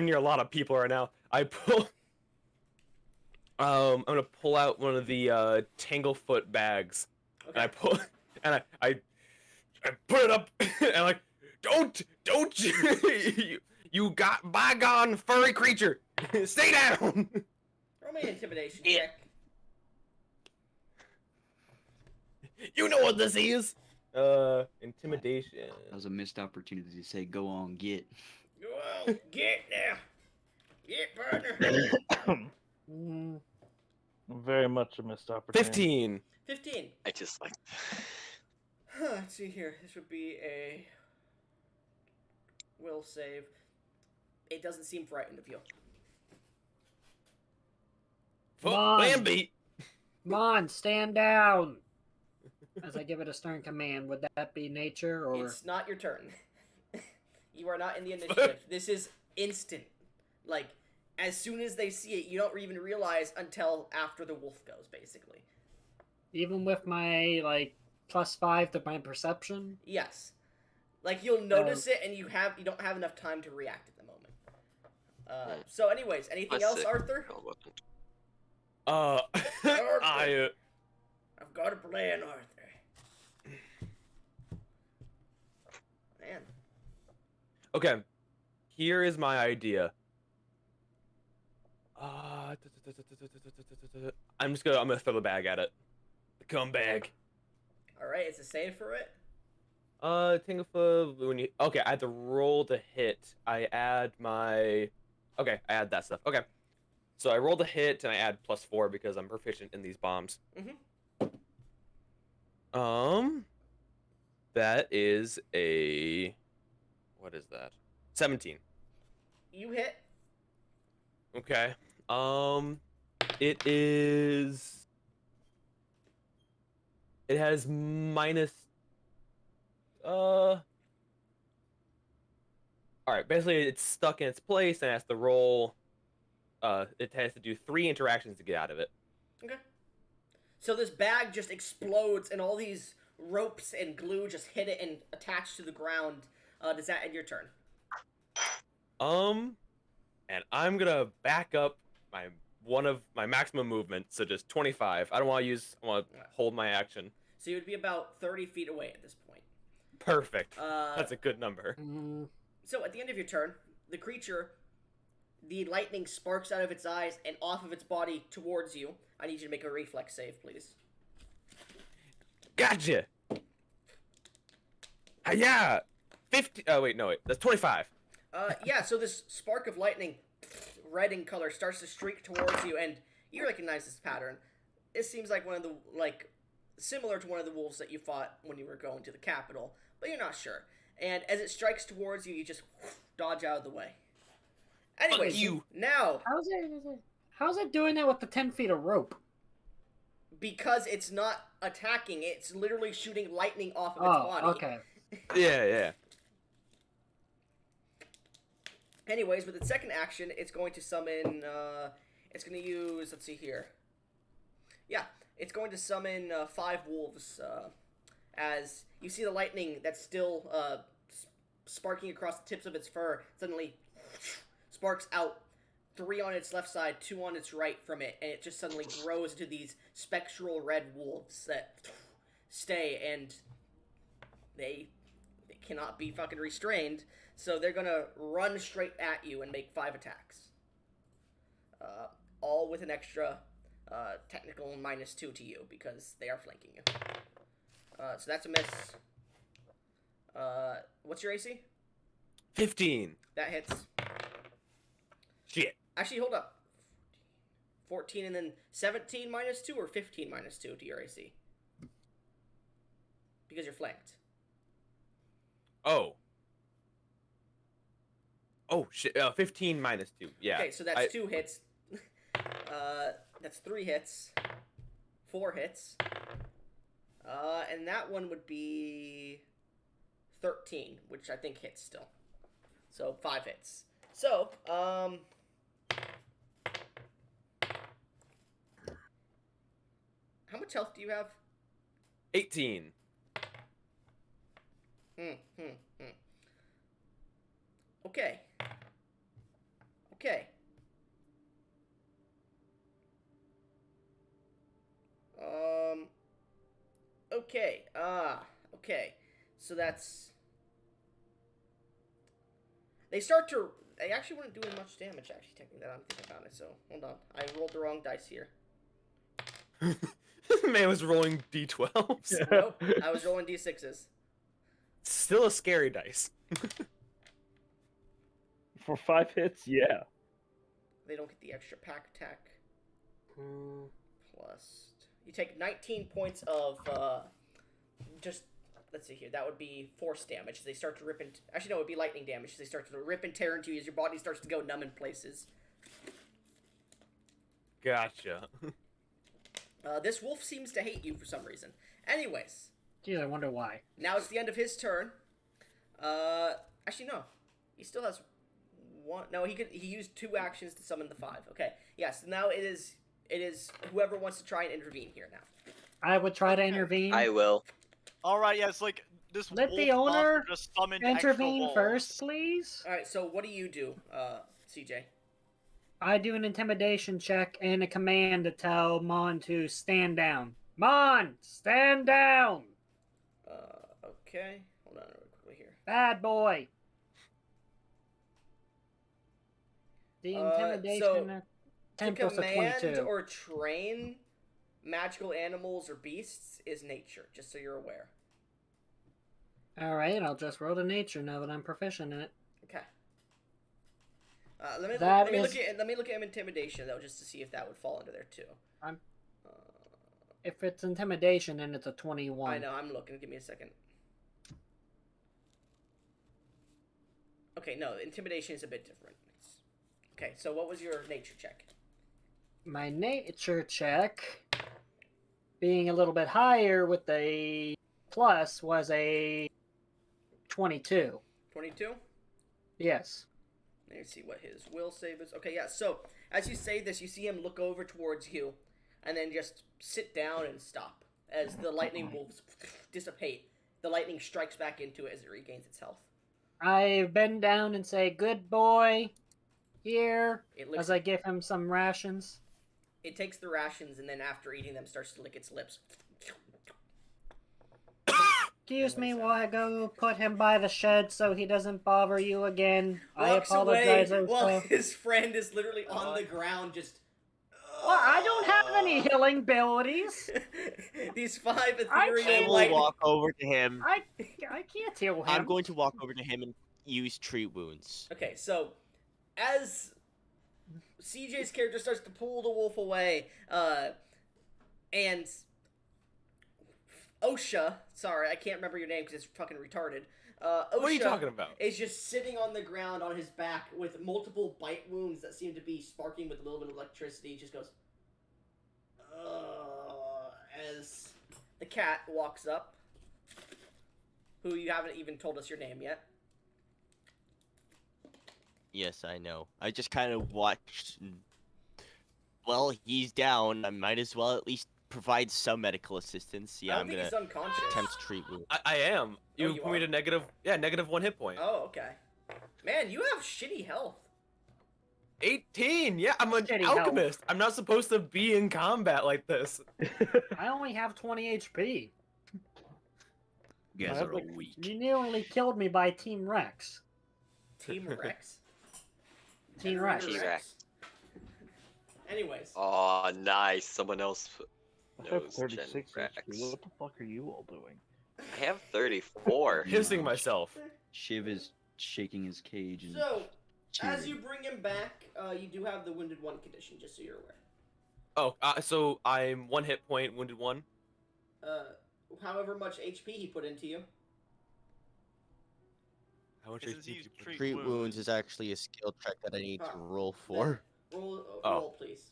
near a lot of people right now. I'm gonna pull out one of the Tanglefoot bags. Okay. And I pull and I put it up and like don't you got bygone furry creature. Stay down. Roll me an intimidation Yeah. check. You know what this is. Intimidation. That was a missed opportunity to say, "Go on, get." Go on, get now. Get, partner. Very much a missed opportunity. 15. 15. I just like. Let's see here. This would be a will save. It doesn't seem frightened of you. Mom. Bambi. Mon, stand down. As I give it a stern command, would that be nature or? It's not your turn. You are not in the initiative. This is instant. Like, as soon as they see it, you don't even realize until after the wolf goes, basically. Even with my +5 to my perception. Yes. Like, you'll notice it, and you don't have enough time to react at the moment. So, anyways, anything else, +6 Arthur? roll weapon. Uh, I. I've got a plan, Arthur. Man. Okay. Here is my idea. I'm gonna throw the bag at it. Come bag. Alright, it's a save for it. Okay, I had to roll to hit. I add my. Okay, I add that stuff. Okay. So I rolled a hit and I add +4 because I'm proficient in these bombs. That is a. What is that? 17. You hit. Okay. It is. It has minus. All right. Basically, it's stuck in its place and has to roll. It has to do 3 interactions to get out of it. Okay. So this bag just explodes, and all these ropes and glue just hit it and attach to the ground. Does that end your turn? And I'm gonna back up one of my maximum movement, so just 25. I don't want to use. I want to hold my action. So you would be about 30 feet away at this point. Perfect. That's a good number. So at the end of your turn, the creature, the lightning sparks out of its eyes and off of its body towards you. I need you to make a reflex save, please. Gotcha. Yeah. 50. Oh wait, no wait. That's 25. Yeah. So this spark of lightning, red in color, starts to streak towards you, and you recognize this pattern. It seems like similar to one of the wolves that you fought when you were going to the capital, but you're not sure. And as it strikes towards you, you just dodge out of the way. Anyways, now How's it doing that with the 10 feet of rope? because it's not attacking, it's literally shooting lightning off of its body. Okay. Yeah. Anyways, with its second action, it's going to summon. It's going to use. Let's see here. Yeah, it's going to summon 5 wolves. As you see the lightning that's still sparking across the tips of its fur suddenly sparks out. 3 on its left side, 2 on its right from it, and it just suddenly grows into these spectral red wolves that stay, and they cannot be fucking restrained, so they're gonna run straight at you and make 5 attacks. All with an extra technical -2 to you, because they are flanking you. So that's a miss. What's your AC? 15. That hits. Shit. Actually, hold up. 14 and then 17 -2 or 15 -2 to your AC? Because you're flanked. Oh shit. 15 -2. Yeah. Okay, so that's 2 hits. That's 3 hits. 4 hits. And that one would be 13, which I think hits still. So 5 hits. So, how much health do you have? 18. Okay. Okay. Okay. So that's... They actually weren't doing much damage, actually, technically, that I'm thinking about it, so hold on. I rolled the wrong dice here. Man was rolling d12s. Nope, I was rolling d6s. Still a scary dice. For 5 hits, yeah. They don't get the extra pack attack. Plus... You take 19 points of, just... Let's see here. That would be force damage. They start to rip and... Actually, no, it would be lightning damage. They start to rip and tear into you as your body starts to go numb in places. Gotcha. This wolf seems to hate you for some reason. Anyways. Geez, I wonder why. Now it's the end of his turn. Actually, no. He still has one... No, he used 2 actions to summon the 5. Okay. Yes, now it is whoever wants to try and intervene here now. I would try to intervene. I will. All right, yeah, it's like this. Let the wolf monster owner just summoned extra intervene wolves. first, please. Alright, so what do you do, CJ? I do an intimidation check and a command to tell Mon to stand down. Mon, stand down! Okay. Hold on real quickly here. Bad boy. The intimidation To 10 plus a command 22. or train magical animals or beasts is nature, just so you're aware. Alright, I'll just roll to nature now that I'm proficient in it. Okay. Let me look at intimidation though, just to see if that would fall under there too. If it's intimidation, then it's a 21. I know. I'm looking. Give me a second. Okay, no, intimidation is a bit different. Okay, so what was your nature check? My nature check, being a little bit higher with a plus, was a 22. 22? Yes. Let's see what his will save is. Okay, yeah, so as you say this, you see him look over towards you and then just sit down and stop. As the lightning bolts dissipate, the lightning strikes back into it as it regains its health. I bend down and say, "Good boy," here, It licks as I give him some rations. It takes the rations and then after eating them starts to lick its lips. Excuse me while I go put him by the shed so he doesn't bother you again. I Walks apologize. away while Also. his friend is literally on the ground just... Well, I don't have any healing abilities. These 5 I ethereal can't- I will walk over to him. I can't heal him. I'm going to walk over to him and use treat wounds. Okay, so as CJ's character starts to pull the wolf away, and Osha, sorry, I can't remember your name because it's fucking retarded. Osha What are you talking about? is just sitting on the ground on his back with multiple bite wounds that seem to be sparking with a little bit of electricity. He just goes, as the cat walks up, who you haven't even told us your name yet. Yes, I know. I just kind of watched. Well, he's down. I might as well at least provide some medical assistance. Yeah, I I'm don't think gonna he's unconscious. attempt to treat wounds. I am. You you put me are? to negative 1 hit point. Oh, okay. Man, you have shitty health. 18. Yeah, I'm an Shitty health. alchemist. I'm not supposed to be in combat like this. I only have 20 HP. You guys I have are like- weak. You nearly killed me by Team Rex. Team Rex. Team Rex. T-Rex. Anyways, Oh, nice. Someone else I have knows 36 Gen HP. Rex. What the fuck are you all doing? I have 34. Pissing myself. Shiv is shaking his cage and so as cheering. you bring him back, you do have the wounded one condition, just so you're aware. Oh, so I'm 1 hit point, wounded 1. However much HP he put into you. How much This is HP used did you put in? treat Treat wounds is actually a skill check that I need to Huh. roll for. Roll, Oh. roll, please.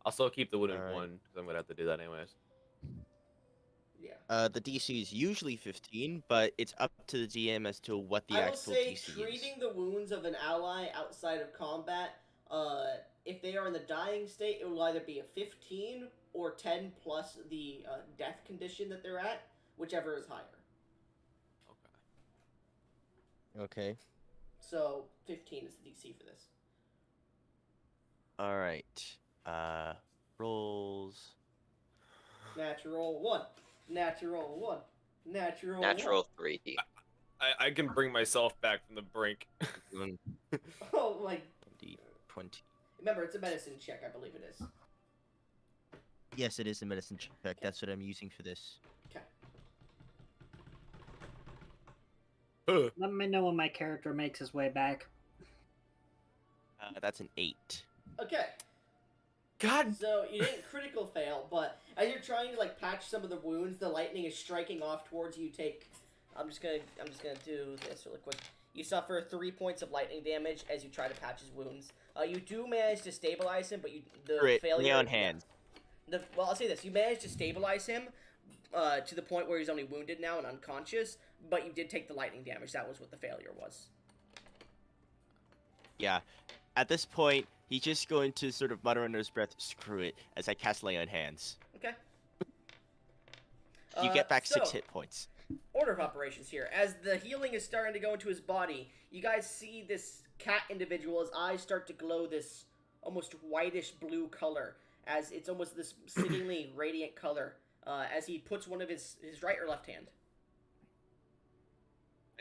I'll still keep the wounded Alright. 1 because I'm gonna have to do that anyways. Yeah. The DC is usually 15, but it's up to the DM as to what the I will actual say DC treating is. the wounds of an ally outside of combat, if they are in the dying state, it will either be a 15 or 10 plus the death condition that they're at, whichever is higher. Okay. Okay. So 15 is the DC for this. All right. Rolls. Natural 1. Natural 1. Natural 1. Natural 3. I can bring myself back from the brink. 1, Oh my. 20. Remember, it's a medicine check, I believe it is. Yes, it is a medicine check. That's what I'm using for this. Okay. Let me know when my character makes his way back. That's an 8. Okay. God. So you didn't critical fail, but as you're trying to like patch some of the wounds, the lightning is striking off towards you. I'm just gonna do this really quick. You suffer 3 points of lightning damage as you try to patch his wounds. You do manage to stabilize him, but the Great. failure. Lay on hands. Well, I'll say this: you managed to stabilize him to the point where he's only wounded now and unconscious, but you did take the lightning damage. That was what the failure was. Yeah. At this point, he's just going to sort of mutter under his breath, "Screw it," as I cast Lay on Hands. Okay. You get back 6 so, hit points. Order of operations here. As the healing is starting to go into his body, you guys see this cat individual, his eyes start to glow this almost whitish blue color, as it's almost this seemingly radiant color, as he puts one of his right or left hand.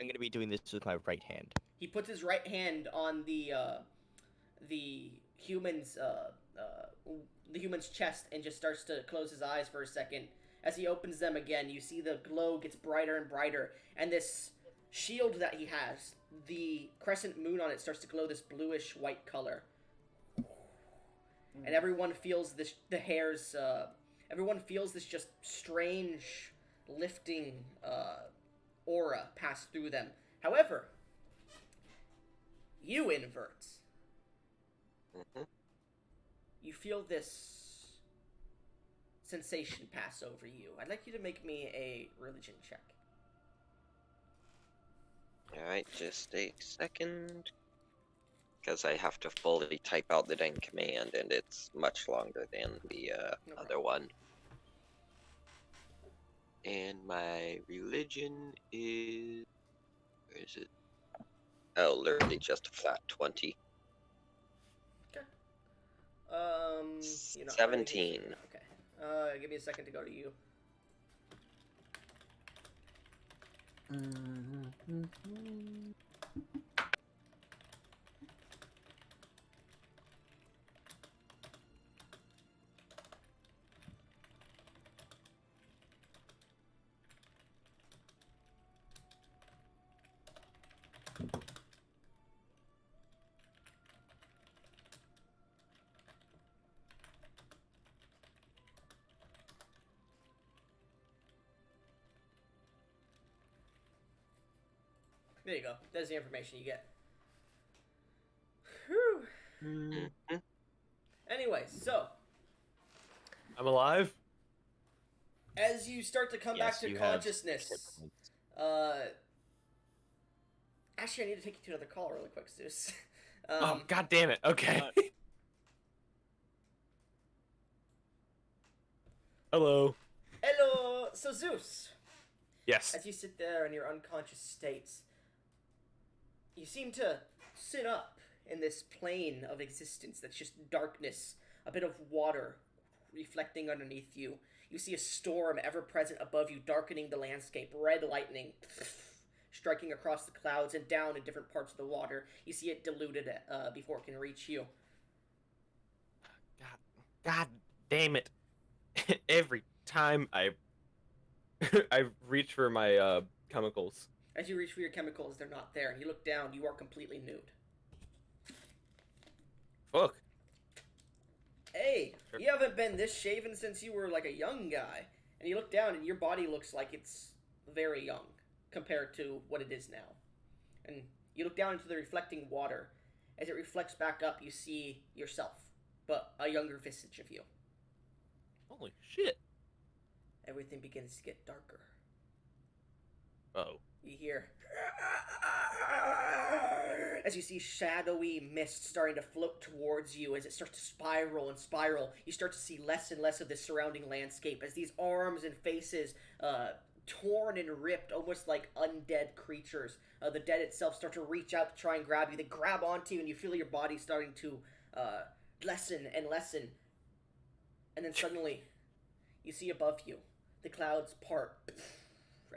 I'm gonna be doing this with my right hand. He puts his right hand on the human's chest and just starts to close his eyes for a second. As he opens them again, you see the glow gets brighter and brighter, and this shield that he has, the crescent moon on it, starts to glow this bluish white color. And everyone feels this. Everyone feels this just strange lifting aura pass through them. However, you inverts. Mhm. You feel this sensation pass over you. I'd like you to make me a religion check. Alright, just a second. Because I have to fully type out the dang command, and it's much longer than the No other problem. one. And my religion is... Where is it? Oh, literally just a flat 20. Okay. You know, 17. Okay. Give me a second to go to you. There you go. There's the information you get. Whew. Mhm. Anyway, so I'm alive. as you start to come back Yes, to you have consciousness, hit points. actually, I need to take you to another call really quick, Zeus. Oh, god damn it. Okay. Hello. Hello. So Zeus, Yes. as you sit there in your unconscious states, you seem to sit up in this plane of existence that's just darkness, a bit of water reflecting underneath you. You see a storm ever present above you, darkening the landscape, red lightning striking across the clouds and down in different parts of the water. You see it diluted before it can reach you. God damn it. Every time I reach for my chemicals. As you reach for your chemicals, they're not there, and you look down, you are completely nude. Fuck. Hey, Sure. you haven't been this shaven since you were like a young guy. And you look down, and your body looks like it's very young compared to what it is now. And you look down into the reflecting water. As it reflects back up, you see yourself, but a younger visage of you. Holy shit. Everything begins to get darker. Oh. You hear as you see shadowy mist starting to float towards you. As it starts to spiral and spiral, you start to see less and less of the surrounding landscape as these arms and faces, torn and ripped, almost like undead creatures. The dead itself start to reach out to try and grab you. They grab onto you, and you feel your body starting to lessen and lessen. And then suddenly, you see above you, the clouds part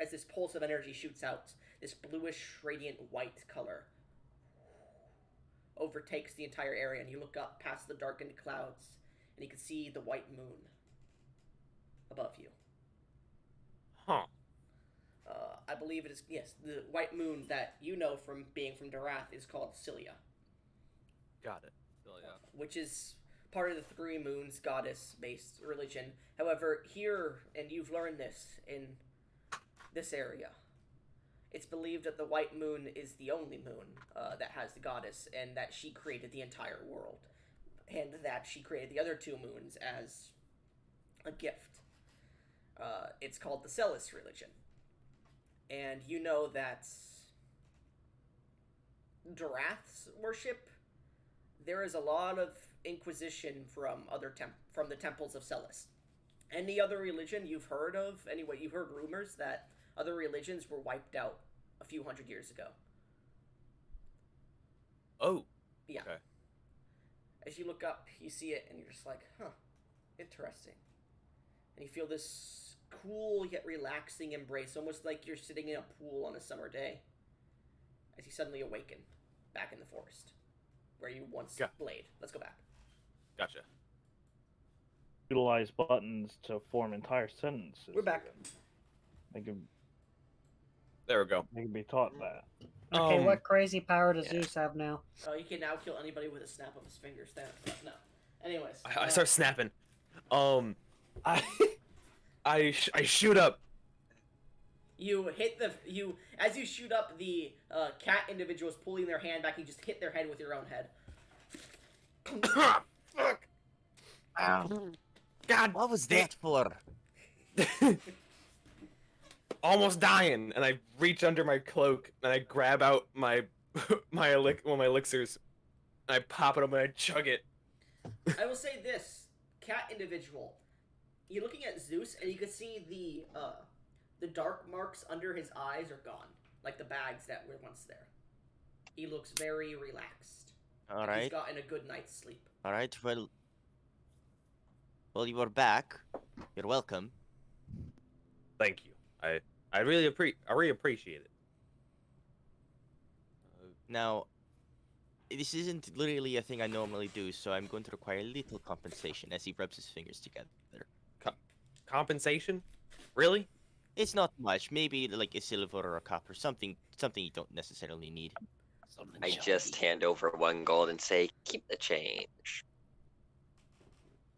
as this pulse of energy shoots out. This bluish, radiant white color overtakes the entire area, and you look up past the darkened clouds, and you can see the white moon above you. Huh. I believe it is, yes, the white moon that you know from being from Darath is called Cilia, Got it. Oh, yeah. which is part of the Three Moons goddess-based religion. However, here, and you've learned this in this area, it's believed that the white moon is the only moon that has the goddess, and that she created the entire world, and that she created the other two moons as a gift. It's called the Celis religion. And you know that Darath's worship, there is a lot of inquisition from from the temples of Celis. Any other religion you've heard of? Anyway, you've heard rumors that other religions were wiped out a few hundred years ago. Oh. Yeah. Okay. As you look up, you see it, and you're just like, huh, interesting. And you feel this cool yet relaxing embrace, almost like you're sitting in a pool on a summer day. As you suddenly awaken, back in the forest, where you once played. Let's go back. Gotcha. Utilize buttons to form entire sentences. We're back. There we go. They can be taught that. Okay, what crazy power does Zeus have now? Oh, you can now kill anybody with a snap of his fingers. No. Anyways. I start snapping. I shoot up. You hit as you shoot up, the cat individual is pulling their hand back. You just hit their head with your own head. Fuck. Ow. God. What was that for? Almost dying, and I reach under my cloak and I grab out my my elixirs, and I pop it up and I chug it. I will say this, cat individual. You're looking at Zeus, and you can see the dark marks under his eyes are gone, like the bags that were once there. He looks very relaxed. All right. He's gotten a good night's sleep. All right. Well, you are back. You're welcome. Thank you. I really appreciate it. Now, this isn't literally a thing I normally do, so I'm going to require a little compensation as he rubs his fingers together. Compensation? Really? It's not much. Maybe like a silver or a copper, something you don't necessarily need. I just hand over 1 gold and say, keep the change.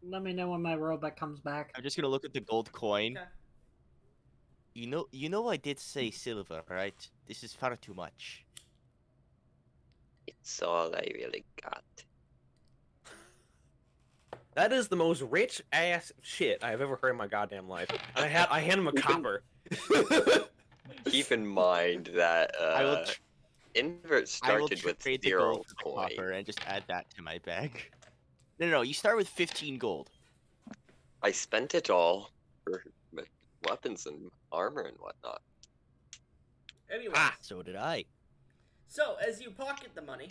Let me know when my robot comes back. I'm just gonna look at the gold coin. Okay. You know I did say silver, right? This is far too much. It's all I really got. That is the most rich ass shit I have ever heard in my goddamn life. I hand him a copper. Keep in mind that Invert I will started with trade the 0 gold for the coin. copper and just add that to my bag. No, you start with 15 gold. I spent it all for weapons and armor and whatnot. Anyways, So did I. so as you pocket the money,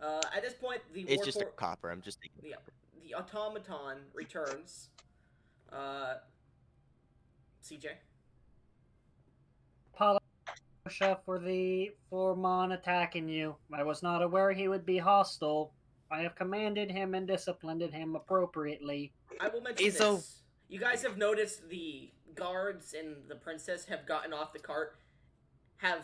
at this point the It's just a copper. I'm just taking the copper. the automaton returns. CJ. Apologize for Mon attacking you. I was not aware he would be hostile. I have commanded him and disciplined him appropriately. I will mention this. You guys have noticed the guards and the princess have gotten off the cart, have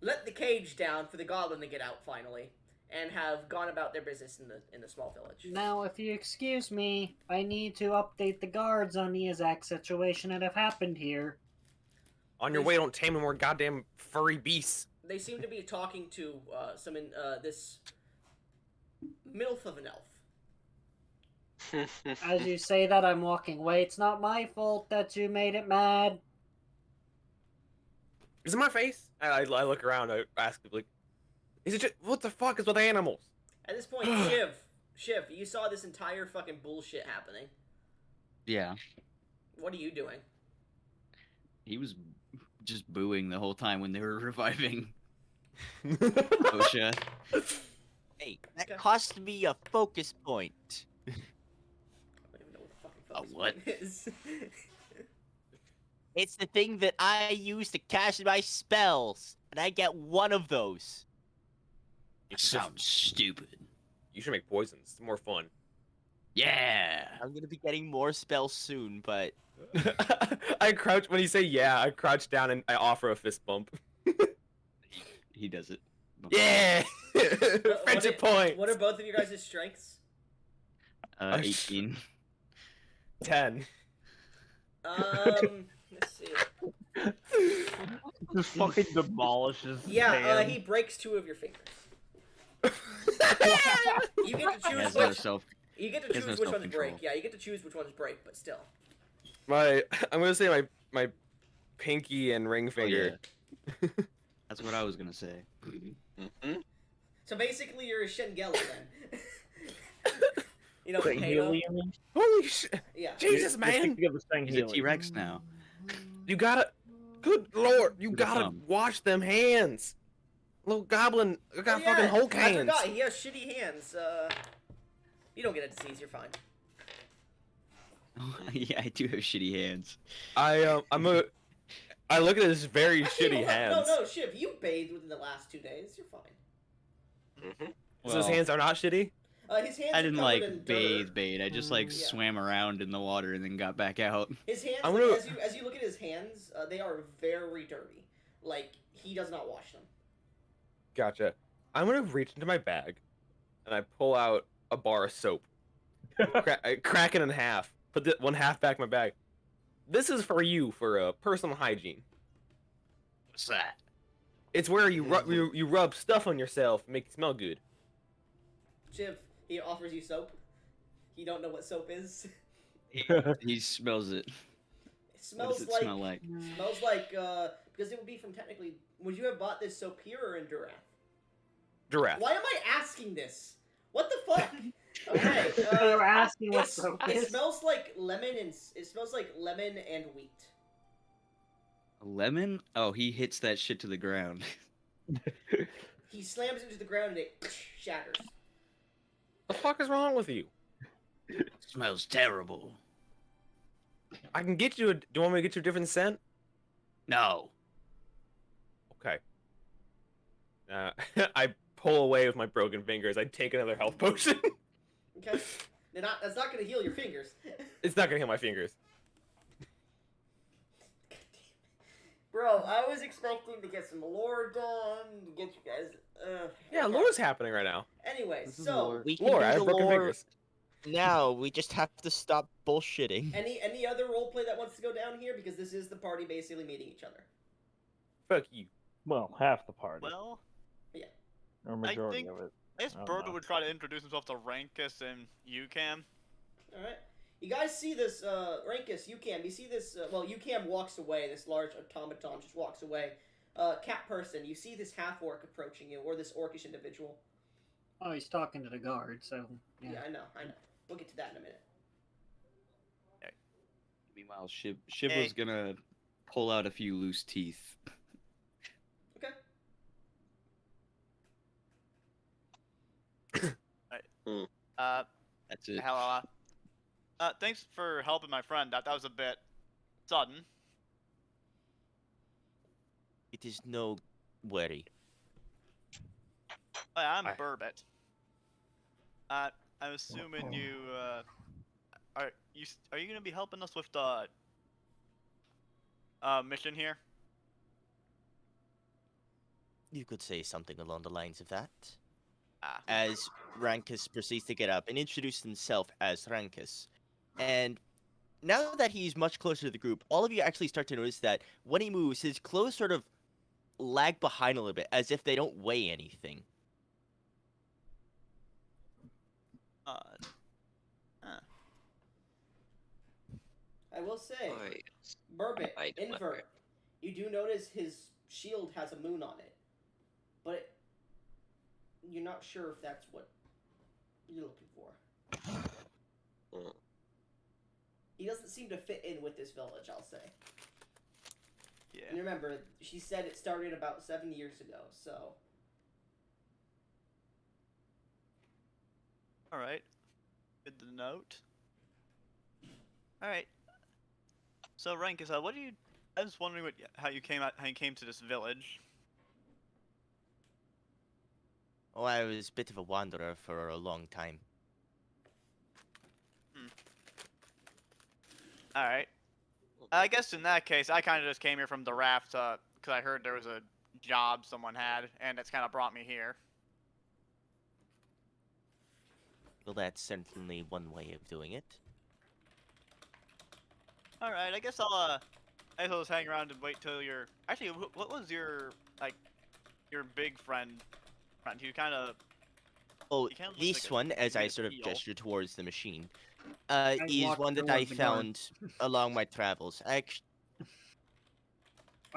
let the cage down for the goblin to get out finally, and have gone about their business in the small village. Now, if you excuse me, I need to update the guards on the exact situation that have happened here. On your way, don't tame any more goddamn furry beasts. They seem to be talking to this MILF of an elf. As you say that, I'm walking away. It's not my fault that you made it mad. Is it my face? I look around. I ask, like, is it just, what the fuck is with animals? At this point, Shiv, you saw this entire fucking bullshit happening. Yeah. What are you doing? He was just booing the whole time when they were reviving OSHA. Hey, that cost me a focus point. I don't even know what the fucking A focus what? point is. It's the thing that I use to cast my spells, and I get one of those. It sounds stupid. You should make poisons. It's more fun. Yeah. I'm gonna be getting more spells soon, but I crouch when you say yeah. I crouch down and I offer a fist bump. He does it. Yeah. Friendship point. What are both of you guys' strengths? 18. 10. Let's see. Just fucking demolishes. Yeah, he breaks 2 of your fingers. You get to He choose has no which. self. You get to he has choose no which ones break. self-control. Yeah, you get to choose which ones break, but still. I'm gonna say my pinky and ring Oh, finger. yeah. That's what I was gonna say. Mm-hmm. So basically, you're a Shengeli then. You know, Saint Kano? Helium? Holy shit! Yeah. Jesus, man! Thinking of the Saint He's a Helium. T-Rex now. You gotta. Good lord! You With a gotta thumb. wash them hands. Little goblin. I got Oh, fucking yeah, Hulk I hands. forgot, he has shitty hands. You don't get a disease, you're fine. Yeah, I do have shitty hands. I look at his very Actually, shitty hold on. hands. No, Shiv, you bathed within the last 2 days. You're fine. Mm-hmm. So his hands are not shitty. His hands I are didn't covered like in bathe, dirt. bathe. I just like Yeah. swam around in the water and then got back out. His hands, I'm like, gonna- as you look at his hands, they are very dirty. Like, he does not wash them. Gotcha. I'm gonna reach into my bag, and I pull out a bar of soap. I crack it in half. Put the one half back in my bag. This is for you for personal hygiene. What's that? It's where you rub stuff on yourself and make you smell good. Shiv, he offers you soap. You don't know what soap is. He smells it. It What smells does it like smell like? smells like because it would be from technically. Would you have bought this soap here or in Durath? Giraffe. Why am I asking this? What the fuck? Okay. They were asking what It's- soap it is. smells like lemon and wheat. A lemon? Oh, he hits that shit to the ground. He slams into the ground and it shatters. The fuck is wrong with you? Smells terrible. I can get you. Do you want me to get you a different scent? No. Okay. I pull away with my broken fingers. I take another health potion. Okay. That's not gonna heal your fingers. It's not gonna heal my fingers. Bro, I was expecting to get some lore done, to get you guys. Yeah, okay. lore's happening right now. Anyway, This is so lore. We can Lore, do I have the broken lore fingers. now. We just have to stop bullshitting. any other roleplay that wants to go down here because this is the party basically meeting each other. Fuck you. Well, half the party, Well, or majority think- of it. I guess Oh, Birdo no. would try to introduce himself to Rankus and Yukam. All right. You guys see this, Rankus, Yukam. You see this, Yukam walks away. This large automaton just walks away. Cat person, you see this half-orc approaching you, or this orcish individual. Oh, he's talking to the guard, so Yeah, yeah. I know. We'll get to that in a minute. Meanwhile, Shiv Hey. was gonna pull out a few loose teeth. Okay. That's it. Hello. Thanks for helping my friend out. That was a bit sudden. It is no worry. Hi, I'm Hi. Burbot. I'm assuming you are you gonna be helping us with the mission here? You could say something along the lines of that. Ah. As Rankus proceeds to get up and introduce himself as Rankus. And now that he's much closer to the group, all of you actually start to notice that when he moves, his clothes sort of lag behind a little bit, as if they don't weigh anything. I will say, Boy, Burbot, I don't invert. wonder. You do notice his shield has a moon on it, but you're not sure if that's what you're looking for. Mm. He doesn't seem to fit in with this village, I'll say. Yeah. And remember, she said it started about 7 years ago, so. All right. Good to note. All right. So Rankus, what do you? I was wondering how you came to this village. Oh, I was a bit of a wanderer for a long time. All right. I guess in that case, I kind of just came here from the raft because I heard there was a job someone had, and it's kind of brought me here. Well, that's certainly one way of doing it. All right. I guess I'll just hang around and wait till your. Actually, what was your your big friend? Who kind of. Oh, He kinda looks this like a one, as I weird sort of eel. gesture towards the machine, I is walk one that I towards the guard. found along my travels. I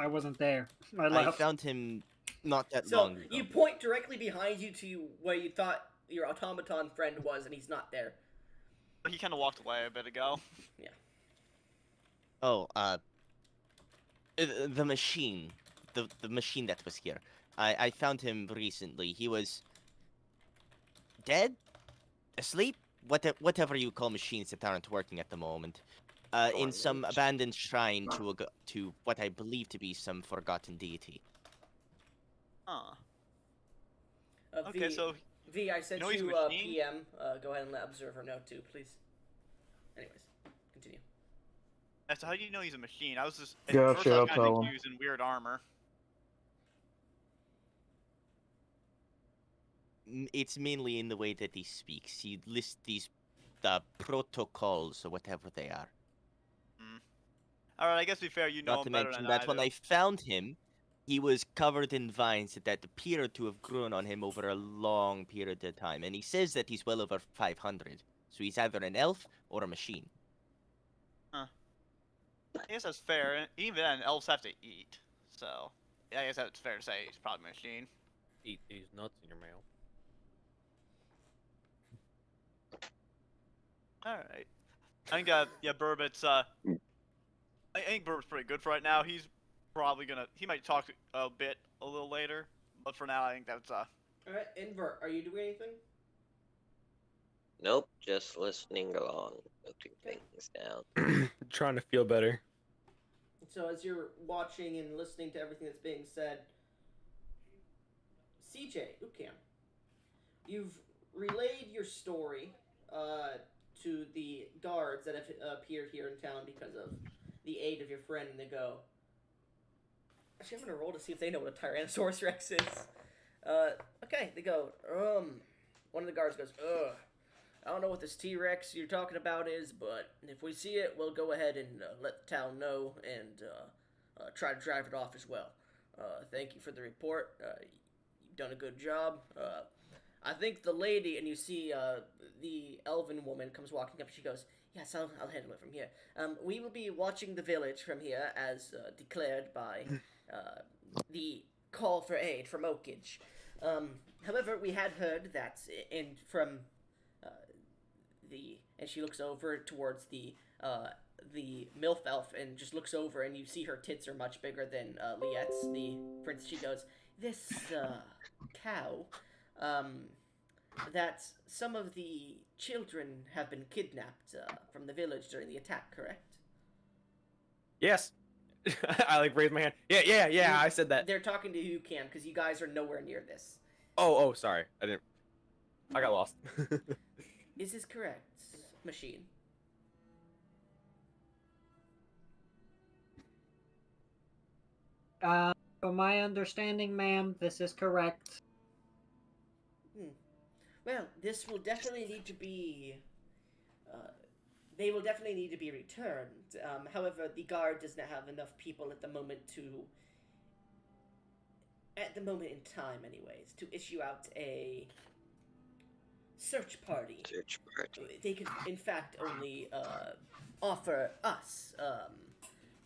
wasn't there. I I left. found him not that So, long ago. you point directly behind you to where you thought your automaton friend was, and he's not there. He kind of walked away a bit ago. Oh, the machine, the machine that was here. I found him recently. He was dead, asleep, whatever you call machines that aren't working at the moment. In some Dormant. abandoned shrine to what I believe to be some forgotten deity. Huh. V, Okay, so V, I sent he's a you machine? PM. Go ahead and let Observer know too, please. Anyways, continue. So how do you know he's a machine? I was just at Gotcha, first I I'll was kind of tell thinking him. he was in weird armor. It's mainly in the way that he speaks. He lists these protocols or whatever they are. All right, I guess to be fair, you know Not him to better mention than I that when do. I found him, he was covered in vines that appeared to have grown on him over a long period of time. And he says that he's well over 500. So he's either an elf or a machine. I guess that's fair. And even then, elves have to eat, so yeah, I guess that's fair to say he's probably a machine. Eat these nuts in your mouth. All right. I think yeah, Burbot's I think Burbot's pretty good for right now. He's probably gonna he might talk a bit a little later, but for now I think that's All right, Invert, are you doing anything? Nope, just listening along, noting things down. Trying to feel better. So as you're watching and listening to everything that's being said, CJ, Ukam, you've relayed your story to the guards that have appeared here in town because of the aid of your friend, and they go, actually, I'm going to roll to see if they know what a Tyrannosaurus Rex is. Okay, they go, one of the guards goes, I don't know what this T-Rex you're talking about is, but if we see it, we'll go ahead and let the town know and try to drive it off as well. Thank you for the report. You've done a good job. I think the lady, and you see the elven woman comes walking up, she goes, yes, I'll handle it from here. We will be watching the village from here, as declared by the call for aid from Oakage. However, we had heard that from and she looks over towards the MILF elf and just looks over, and you see her tits are much bigger than Liette's, the prince. She goes, this cow, that some of the children have been kidnapped from the village during the attack, correct? Yes. I raised my hand. Yeah, I said that. They're talking to you, Cam, because you guys are nowhere near this. Oh, sorry. I got lost. Is this correct, machine? From my understanding, ma'am, this is correct. Well, this will definitely need to be... they will definitely need to be returned. However, the guard does not have enough people at the moment in time anyways, to issue out a search party. Search party. They could, in fact, only offer us,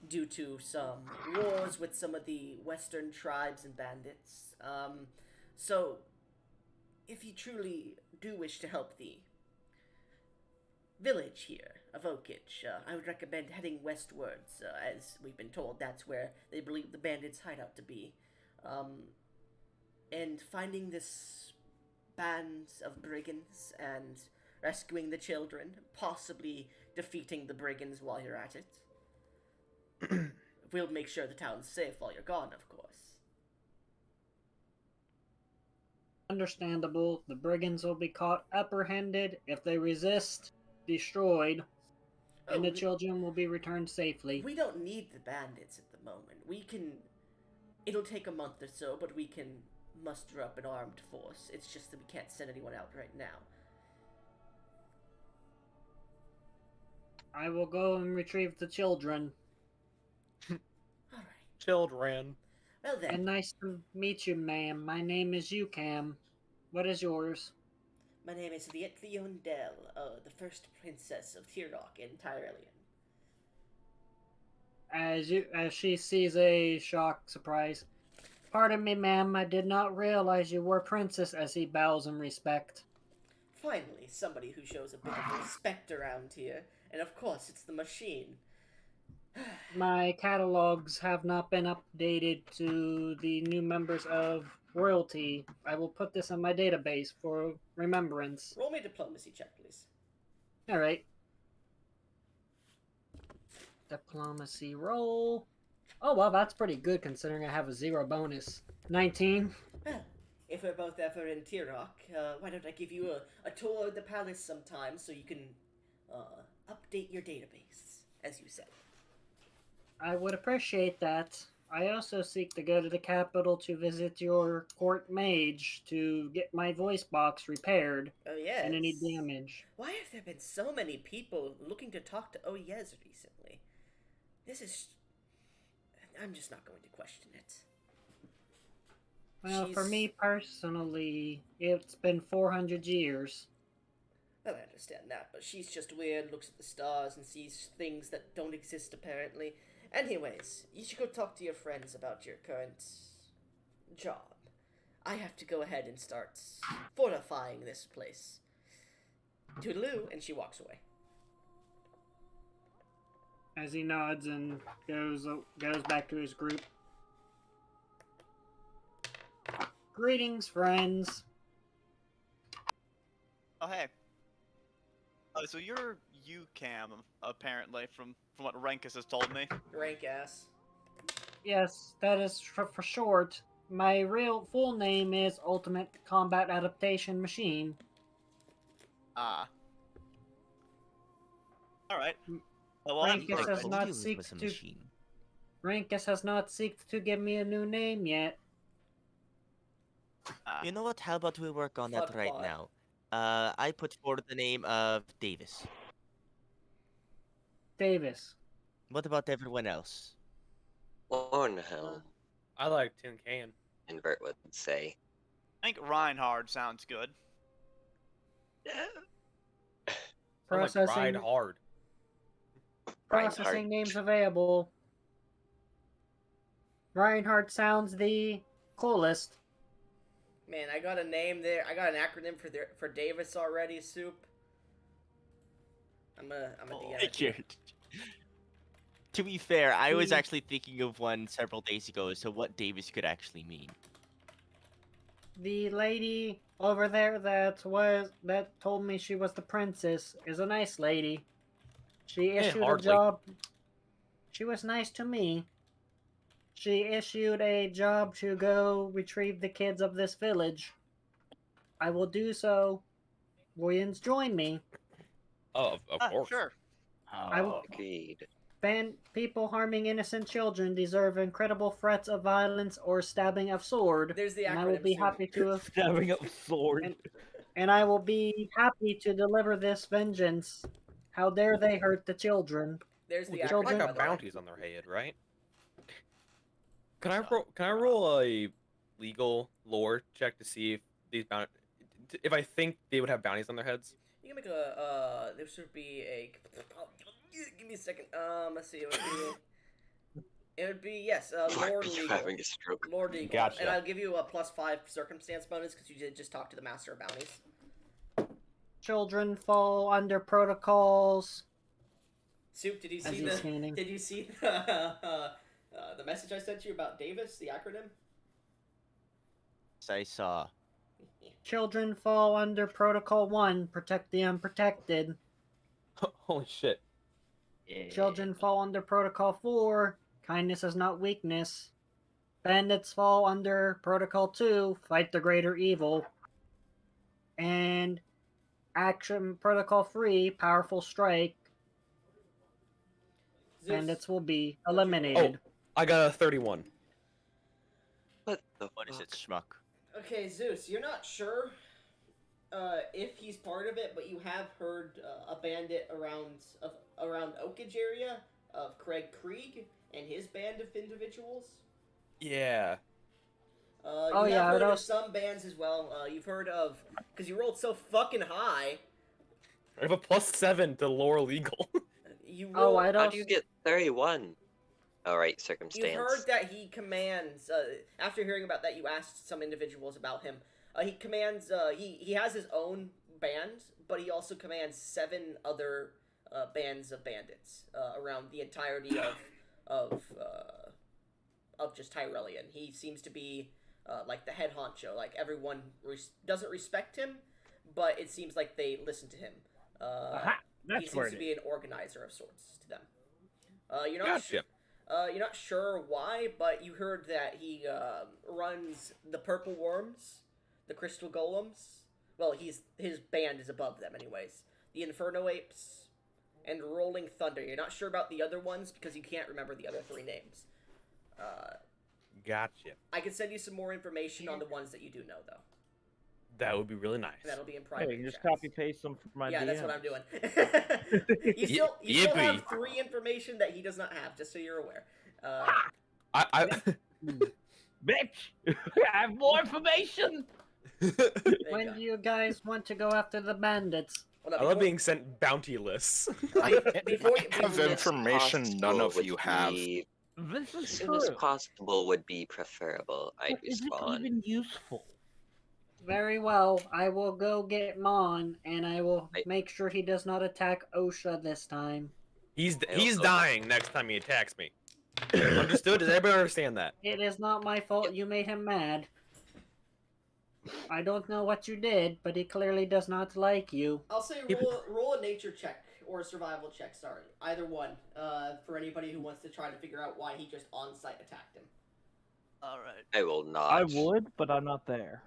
due to some wars with some of the western tribes and bandits. So, if you truly do wish to help the village here of Oakage, I would recommend heading westwards, as we've been told that's where they believe the bandits' hideout to be. And finding this band of brigands and rescuing the children, possibly defeating the brigands while you're at it. We'll make sure the town's safe while you're gone, of course. Understandable. The brigands will be caught apprehended. If they resist, destroyed. And the children will be returned safely. We don't need the bandits at the moment. It'll take a month or so, but we can muster up an armed force. It's just that we can't send anyone out right now. I will go and retrieve the children. Alright. Children. Well then. And nice to meet you, ma'am. My name is Ukam. What is yours? My name is Tyrellion, the first princess of Tirok in Tyrellion. As she sees a shocked surprise. Pardon me, ma'am, I did not realize you were princess, as he bows in respect. Finally, somebody who shows a bit of respect around here. And of course, it's the machine. My catalogs have not been updated to the new members of royalty. I will put this in my database for remembrance. Roll me a diplomacy check, please. All right. Diplomacy roll. Oh, well, that's pretty good considering I have a 0 bonus. 19. Well, if we're both ever in Tirok, why don't I give you a tour of the palace sometime so you can update your database, as you said. I would appreciate that. I also seek to go to the capital to visit your court mage to get my voice box repaired Oh, yes. and any damage. Why have there been so many people looking to talk to Oyez recently? This is... I'm just not going to question it. Well, for She's- me personally, it's been 400 years. Well, I understand that, but she's just weird, looks at the stars and sees things that don't exist apparently. Anyways, you should go talk to your friends about your current job. I have to go ahead and start fortifying this place. Toodaloo, and she walks away. As he nods and goes back to his group. Greetings, friends. Oh, hey. Oh, so you're UCAM, apparently, from what Renkus has told me. Rank ass. Yes, that is for short. My real full name is Ultimate Combat Adaptation Machine. Ah. Alright. M- Well, that's Renkus Like, has perfect. not Clelium seeked was a to- machine. Rankus has not seeked to give me a new name yet. You know what? How about we work on that Fuck right bot. now? I put forward the name of Davis. Davis. What about everyone else? Ornhelm, I like Tin Can. Invert would say. I think Reinhard sounds good. Sounds like Processing. ride hard. Processing Reinhardt. names available. Reinhardt sounds the coolest. Man, I got a name there. I got an acronym for Davis already, Soup. I'm a Oh. DM. To be fair, I was The- actually thinking of one several days ago as to what Davis could actually mean. The lady over there that told me she was the princess is a nice lady. She issued a hardly. job. She was nice to me. She issued a job to go retrieve the kids of this village. I will do so. Williams, join me. Oh, of course. Sure. I will. Agreed. People harming innocent children deserve incredible threats of violence or stabbing of sword. There's the And I will acronym, be Soup. happy to. Stabbing up sword. And I will be happy to deliver this vengeance. How dare they hurt the children? There's the There's acronym. like by a the way. bounties on their head, right? Can I roll a legal lore check to see if these if I think they would have bounties on their heads? You can make there should be a. Give me a second. Let's see. It would be yes. Why are Lord you legal. having a stroke? Lord legal. Gotcha. And I'll give you a +5 circumstance bonus because you did just talk to the master of bounties. Children fall under protocols. Soup, did you As see he's the? scanning. Did you see the message I sent you about Davis, the acronym? As I saw. Children fall under Protocol 1, protect the unprotected. Holy shit! Children fall under Protocol 4, kindness is not weakness. Bandits fall under Protocol 2, fight the greater evil. And Action Protocol 3, powerful strike. Zeus, Bandits will be What'd you roll? eliminated. I got a 31. What the What is fuck? it, schmuck? Okay, Zeus, you're not sure if he's part of it, but you have heard a bandit around Oakage area of Craig Krieg and his band of individuals. Yeah. Oh, You yeah, I have would heard of also- some bands as well. You've heard of because you rolled so fucking high. I have a +7 to lore legal. You Oh, rolled, I'd How also... do you get 31? Oh, right, You've circumstance. heard that he commands. After hearing about that, you asked some individuals about him. He commands. He has his own band, but he also commands 7 other bands of bandits around the entirety of just Tyrellion. He seems to be like the head honcho. Like everyone doesn't respect him, but it seems like they listen to him. Aha! He That's where seems it to be is. an organizer of sorts to them. You're not Gotcha. you're not sure why, but you heard that he runs the purple worms, the crystal golems. Well, his band is above them, anyways. The Inferno Apes and Rolling Thunder. You're not sure about the other ones because you can't remember the other 3 names. Gotcha. I can send you some more information on the ones that you do know, though. That would be really nice. And that'll be in Hey, private. you can just chats. copy paste them from my Yeah, DM. that's what I'm doing. you still Yippee. have 3 information that he does not have, just so you're aware. I Bitch! I have more information! There you When go. do you guys want to go after the bandits? Well, I love being sent bounty lists. before you, have Soon as information none of possible you would have. be- This As is soon true. as possible would be preferable. I'd But is it respond. even useful? Very well. I will go get Mon, and I will I- make sure he does not attack Osha this time. He's I he's also- dying next time he attacks me. Understood? Does everybody understand that? It is not my fault you made him mad. I don't know what you did, but he clearly does not like you. I'll say roll a nature check or a survival check. Sorry, either one. For anybody who wants to try to figure out why he just on site attacked him. All right. I will not. I would, but I'm not there.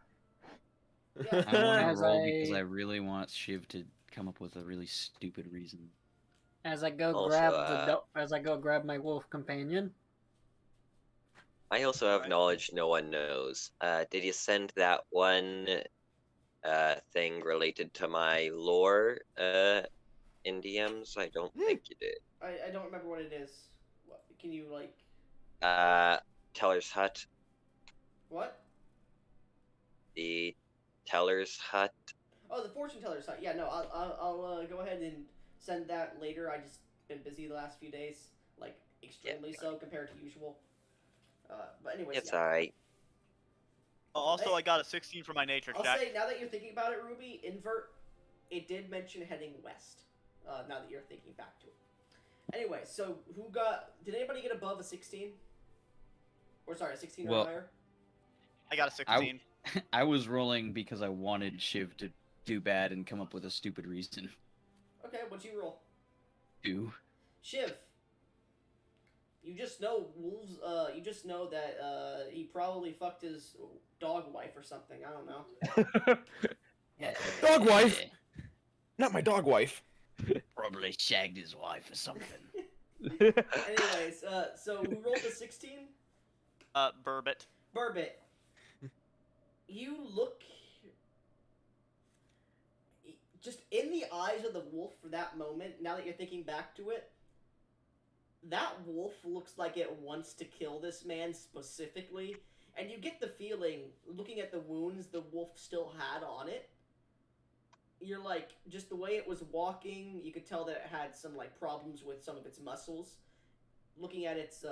Yeah. I want As to roll because I- I really want Shiv to come up with a really stupid reason. As I go Also, as I go grab my wolf companion. I also have Right. knowledge no one knows. Did you send that one thing related to my lore in DMs? I don't think you did. I don't remember what it is. What, can you like Teller's Hut. what? The Teller's Hut. Oh, the fortune teller's site. Yeah, no, I'll go ahead and send that later. I just been busy the last few days, like extremely so compared to usual. But anyways, It's yeah. alright. Also, I got a 16 for my nature I'll check. say now that you're thinking about it, Ruby, invert. It did mention heading west. Now that you're thinking back to it. Anyway, so who got? Did anybody get above a 16? Or sorry, a 16 or Well- higher? I got a 16. I was rolling because I wanted Shiv to do bad and come up with a stupid reason. Okay, what'd you roll? 2. Shiv. You just know wolves. You just know that he probably fucked his dog wife or something. I don't know. Dog wife? Not my dog wife. Probably shagged his wife or something. Anyways, so who rolled the 16? Burbot. Burbit. You look just in the eyes of the wolf for that moment. Now that you're thinking back to it, that wolf looks like it wants to kill this man specifically, and you get the feeling, looking at the wounds the wolf still had on it. You're like, just the way it was walking, you could tell that it had some like problems with some of its muscles. Looking at its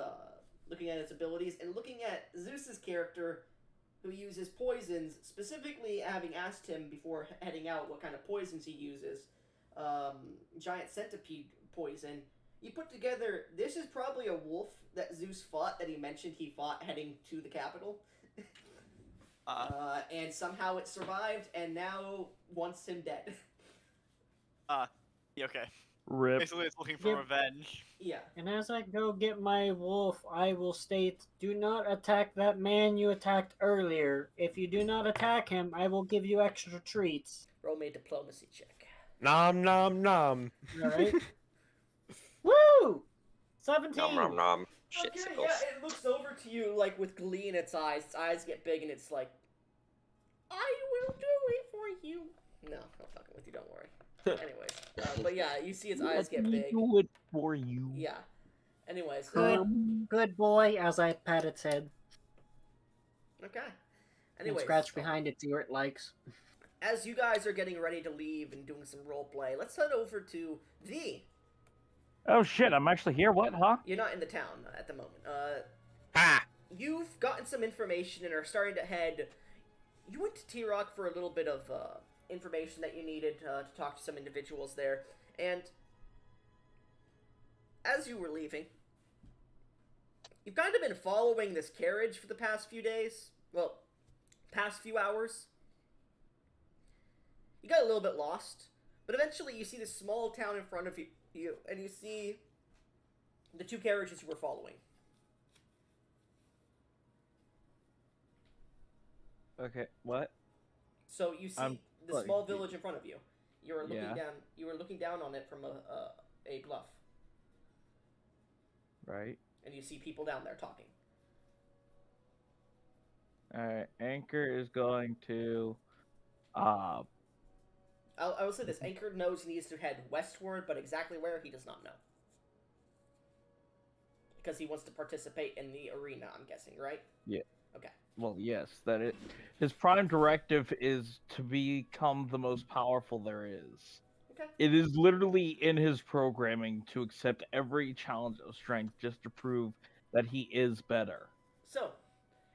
abilities, and looking at Zeus's character, who uses poisons, specifically having asked him before heading out what kind of poisons he uses, giant centipede poison. You put together, this is probably a wolf that Zeus fought, that he mentioned he fought heading to the capital. And somehow it survived, and now wants him dead. Yeah, okay. Rip. Basically, it's looking for Yep. revenge. Yeah. And as I go get my wolf, I will state, do not attack that man you attacked earlier. If you do not attack him, I will give you extra treats. Roll me a diplomacy check. Nom nom nom. Alright? Woo! 17! Nom nom nom. Okay, Shitsickles. yeah, it looks over to you like with glee in its eyes. Its eyes get big and it's like, I will do it for you. No, I'm fucking with you, don't worry. Anyways, but yeah, you see its eyes get big. Do it for you. Yeah. Anyways, Good boy, as I pat its head okay. and Anyways, scratch behind its ear it likes. as you guys are getting ready to leave and doing some role play, let's head over to V. Oh shit, I'm actually here. What, huh? You're not in the town at the moment. Ha! You've gotten some information and are starting to head. You went to T-Rock for a little bit of information that you needed to talk to some individuals there, and as you were leaving, you've kind of been following this carriage for the past few days. Well, past few hours, you got a little bit lost, but eventually you see this small town in front of you, and you see the two carriages you were following. Okay, what? So you see I'm the sorry. small village in front of you. You were looking Yeah. down. You were looking down on it from a bluff, Right. and you see people down there talking. Alright, Anchor is going to I will say this: Anchor knows he needs to head westward, but exactly where he does not know, because he wants to participate in the arena. I'm guessing, right? Yeah. Okay. well, yes, his prime directive is to become the most powerful there is. Okay. It is literally in his programming to accept every challenge of strength just to prove that he is better. So,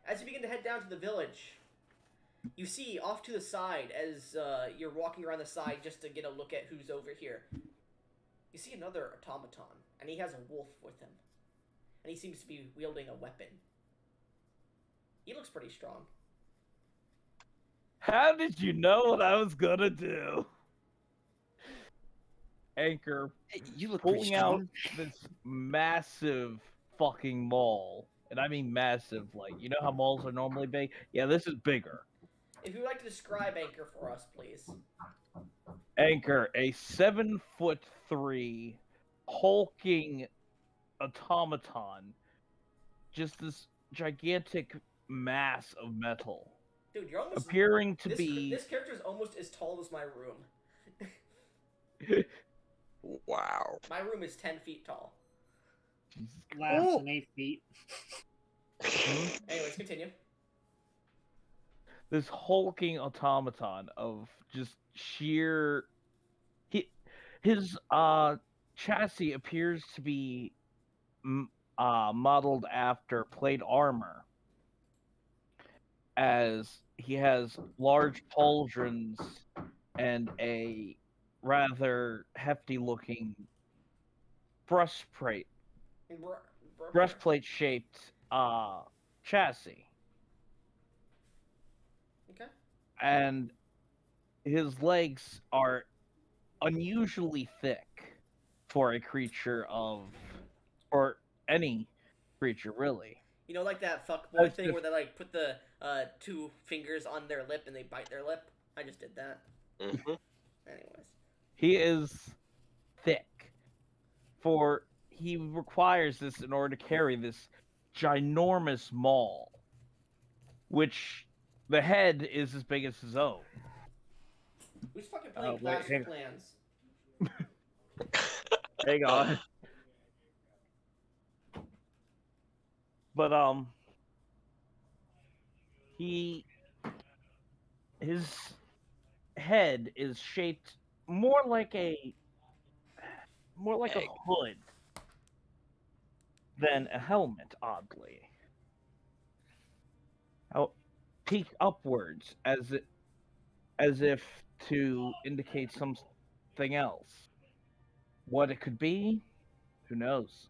as you begin to head down to the village, you see off to the side, as you're walking around the side just to get a look at who's over here, you see another automaton, and he has a wolf with him. And he seems to be wielding a weapon. He looks pretty strong. How did you know what I was gonna do? Anchor Hey, you look pretty pulling out strong. this massive fucking maul. And I mean massive, like, you know how malls are normally big? Yeah, this is bigger. If you would like to describe Anchor for us, please. Anchor, a 7'3" hulking automaton, just this gigantic mass of metal, Dude, you're almost... appearing to be... This character is almost as tall as my room. Wow. My room is 10 feet tall. Laughs in 8 feet. Anyways, continue. This hulking automaton of just sheer... His chassis appears to be modeled after plate armor, as he has large pauldrons and a rather hefty-looking breastplate shaped chassis. Okay. And his legs are unusually thick for a creature of, or any creature really. You know, like that fuckboy That's thing just- where they like put the 2 fingers on their lip and they bite their lip? I just did that. Mm-hmm. Anyways. He is thick, for he requires this in order to carry this ginormous maul, which the head is as big as his own. Who's fucking playing wait, Clash hang- of Clans? Hang on. But his head is shaped more like a Egg. hood than a helmet, oddly. How peak upwards as if to indicate something else. What it could be, who knows?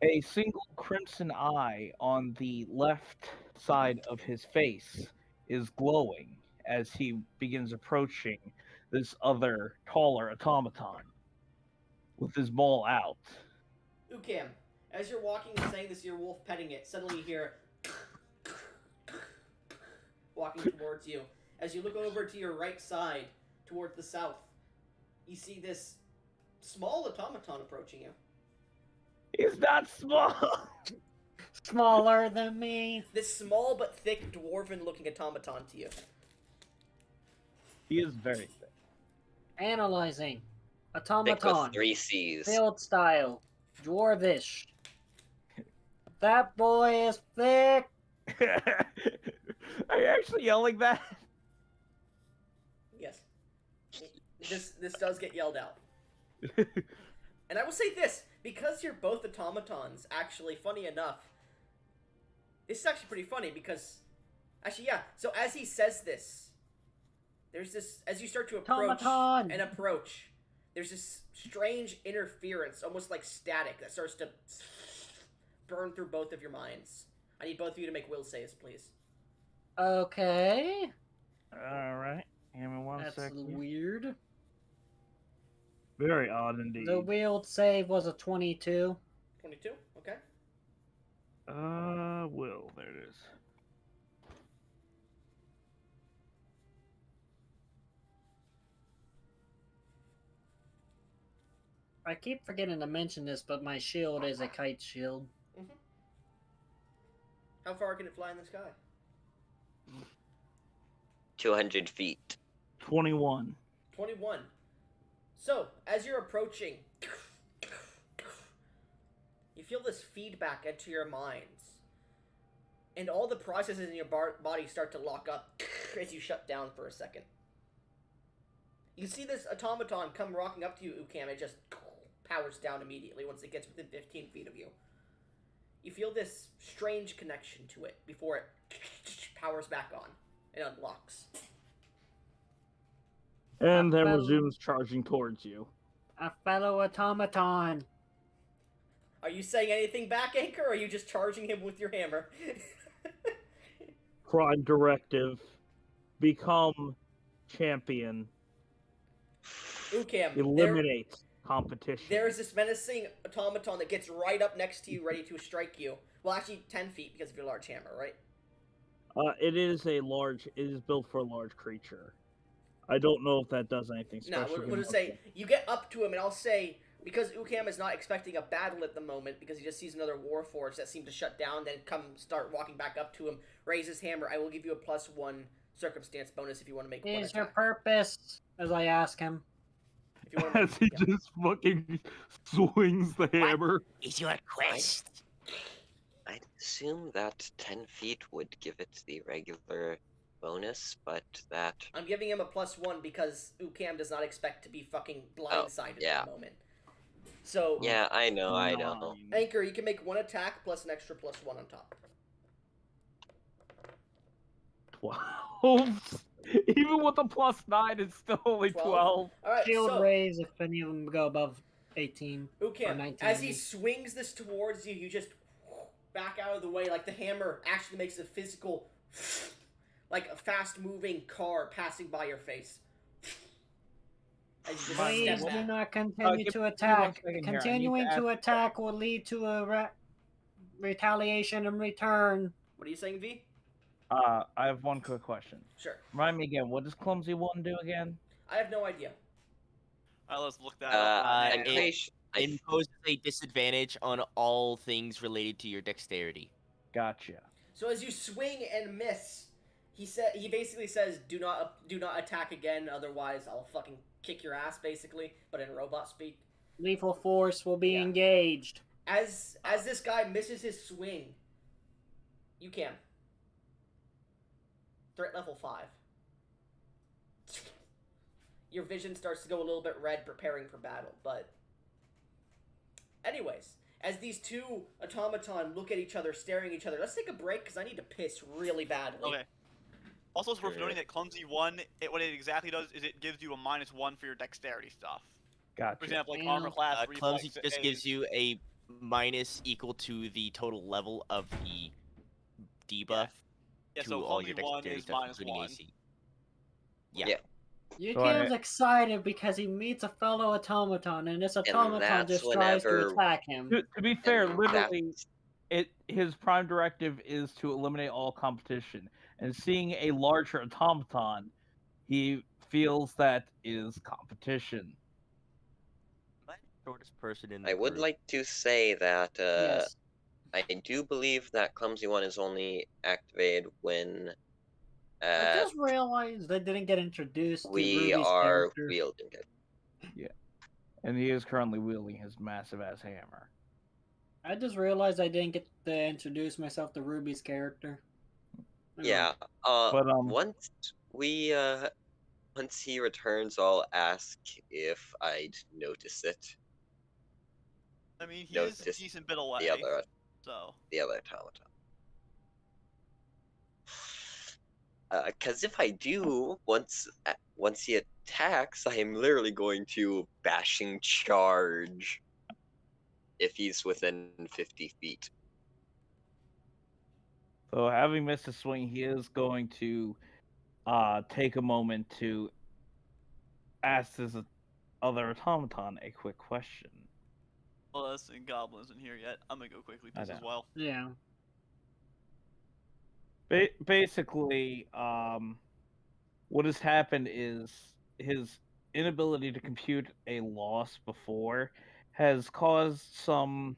A single crimson eye on the left side of his face is glowing as he begins approaching this other taller automaton with his maul out. Ukam, as you're walking and saying this, your wolf petting it, suddenly you hear walking towards you. As you look over to your right side, towards the south, you see this small automaton approaching you. He's not small! Smaller than me. This small but thick dwarven-looking automaton to you. He is very thick. Analyzing. Thick with Automaton. 3 C's. Field style. Dwarvish. That boy is thick. Are you actually yelling that? Yes. This does get yelled out. And I will say this, because you're both automatons, actually, funny enough, this is actually pretty funny because, actually, yeah, so as he says this, there's this, as you start to approach, there's this strange interference, almost like static, that starts to burn through both of your minds. I need both of you to make will saves, please. Okay. All right. Give me one That's second. weird. Very odd indeed. The wield save was a 22. 22. Okay. Will, there it is. I keep forgetting to mention this, but my shield is a kite shield. Mm-hmm. How far can it fly in the sky? 200 feet. 21. 21. So, as you're approaching, you feel this feedback enter your minds. And all the processes in your body start to lock up as you shut down for a second. You see this automaton come rocking up to you, Ukam. It just powers down immediately once it gets within 15 feet of you. You feel this strange connection to it before it powers back on and unlocks. And then resumes charging towards you. A fellow automaton. Are you saying anything back, Anchor, or are you just charging him with your hammer? Prime directive. Become champion. Ukam, Eliminate competition. there is this menacing automaton that gets right up next to you, ready to strike you. Well, actually, 10 feet because of your large hammer, right? It is built for a large creature. I don't know if that does anything No, special. we'll just say, you get up to him, and I'll say, because Ukam is not expecting a battle at the moment, because he just sees another warforged that seemed to shut down, then start walking back up to him, raise his hammer, I will give you a +1 circumstance bonus if you want to make one Is your attack. purpose? As I ask him. If you want to As he just fucking swings the hammer. Is your quest? I'd assume that 10 feet would give it the regular bonus, but that... I'm giving him a +1 because Ukam does not expect to be fucking blindsided yeah. at the moment. So, Yeah, I know. Anchor, you can make one attack plus an extra +1 on top. 12. Even with a +9, it's still only 12. Alright, Shield so, raise if any of them go above 18 or Ukam, 19. as he swings this towards you, you just back out of the way, like the hammer actually makes a physical, like a fast-moving car passing by your face. As you just Please step do back. not continue give to me 1 attack. second here. I need Continuing to to ask- attack will lead to a retaliation in return. What are you saying, V? I have one quick question. Sure. Remind me again, what does Clumsy 1 do again? I have no idea. Let's look that up. I'm it- pretty sure... Imposes a disadvantage on all things related to your dexterity. Gotcha. So as you swing and miss, he basically says, "Do not attack again, otherwise I'll fucking kick your ass," basically, but in robot speak. Lethal force will be Yeah. engaged. As this guy misses his swing, you can. Threat level 5. Your vision starts to go a little bit red, preparing for battle, but... Anyways, as these two automaton look at each other, staring at each other, let's take a break, because I need to piss really badly. Okay. Also, it's worth noting that Clumsy 1, what it exactly does is it gives you a -1 for your dexterity stuff. Gotcha. For example, like Damn. armor class, Clumsy reflex, just is- gives you a minus equal to the total level of the debuff Yeah, to so all your Clumsy 1 dexterity is stuff, -1. including AC. Yeah. Yeah. Yuki's excited because he meets a fellow automaton, and this automaton that's just tries to whenever- attack him. To be fair, And literally, that's- his prime directive is to eliminate all competition. And seeing a larger automaton, he feels that is competition. Am I the shortest person in the I would group? like to say that Yes. I do believe that Clumsy 1 is only activated when I just realized they didn't get introduced to we Ruby's are character. wielding it. And he is currently wielding his massive ass hammer. I just realized I didn't get to introduce myself to Ruby's character. Yeah. But, Once once he returns, I'll ask if I'd notice it. I mean, he No, is a just decent bit away. The other So. automaton. Because if I do, once he attacks, I am literally going to bashing charge. If he's within 50 feet. So having missed his swing, he is going to take a moment to ask his other automaton a quick question. Well, us and goblins in here yet. I'm gonna go quickly I piss as know. well. Yeah. Basically, what has happened is his inability to compute a loss before has caused some,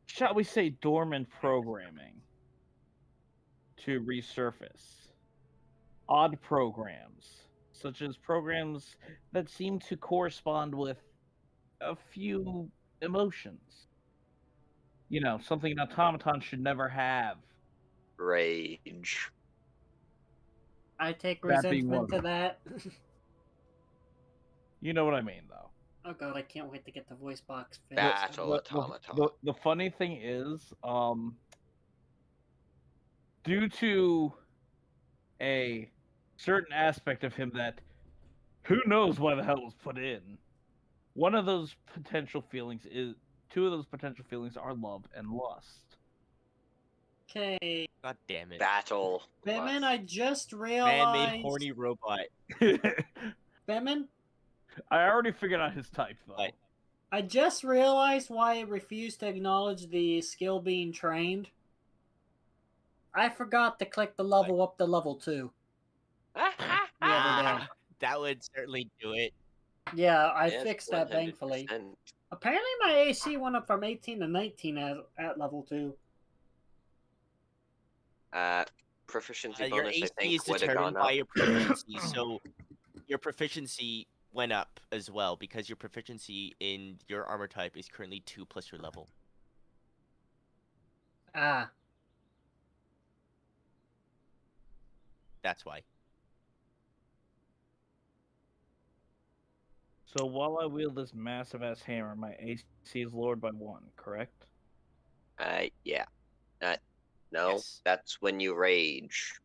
shall we say, dormant programming to resurface. Odd programs, such as programs that seem to correspond with a few emotions. You know, something an automaton should never have. Rage. I take That being one resentment of to that. You know what I mean, though. Oh god, I can't wait to get the voice box fixed. Battle automaton. The funny thing is, due to a certain aspect of him that who knows why the hell was put in, one of those potential feelings is two of those potential feelings are love and lust. Okay. God damn it. Battle. Batman, lust. I just Man-made realized. horny robot. Batman, I already figured out his type, though. What? I just realized why it refused to acknowledge the skill being trained. I forgot to click the level up to level 2 the other day. That would certainly do it. Yeah, I Yes, fixed that 100%. thankfully. Apparently my AC went up from 18 to 19 at level 2. Proficiency Your bonus, I AC think, is would have determined gone by up. your proficiency, so your proficiency went up as well because your proficiency in your armor type is currently 2 plus your level. Ah. That's why. So while I wield this massive ass hammer, my AC is lowered by 1, correct? Yeah. No, Yes. that's when you rage.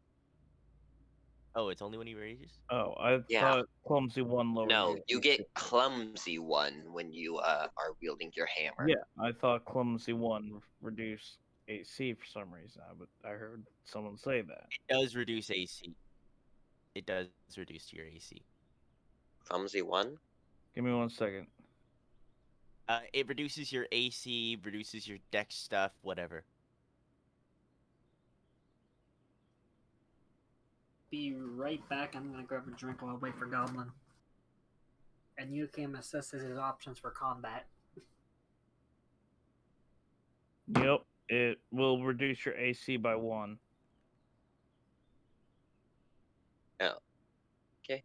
Oh, it's only when he rages? Oh, I Yeah. thought clumsy 1 lowered. No, your you AC. get clumsy 1 when you are wielding your hammer. Yeah, I thought clumsy 1 reduced AC for some reason. I heard someone say that. It does reduce AC. It does reduce your AC. Clumsy 1? Give me 1 second. It reduces your AC, reduces your dex stuff, whatever. Be right back. I'm gonna grab a drink while I wait for Goblin. And you can assess his options for combat. Yep, it will reduce your AC by 1. Oh. Okay.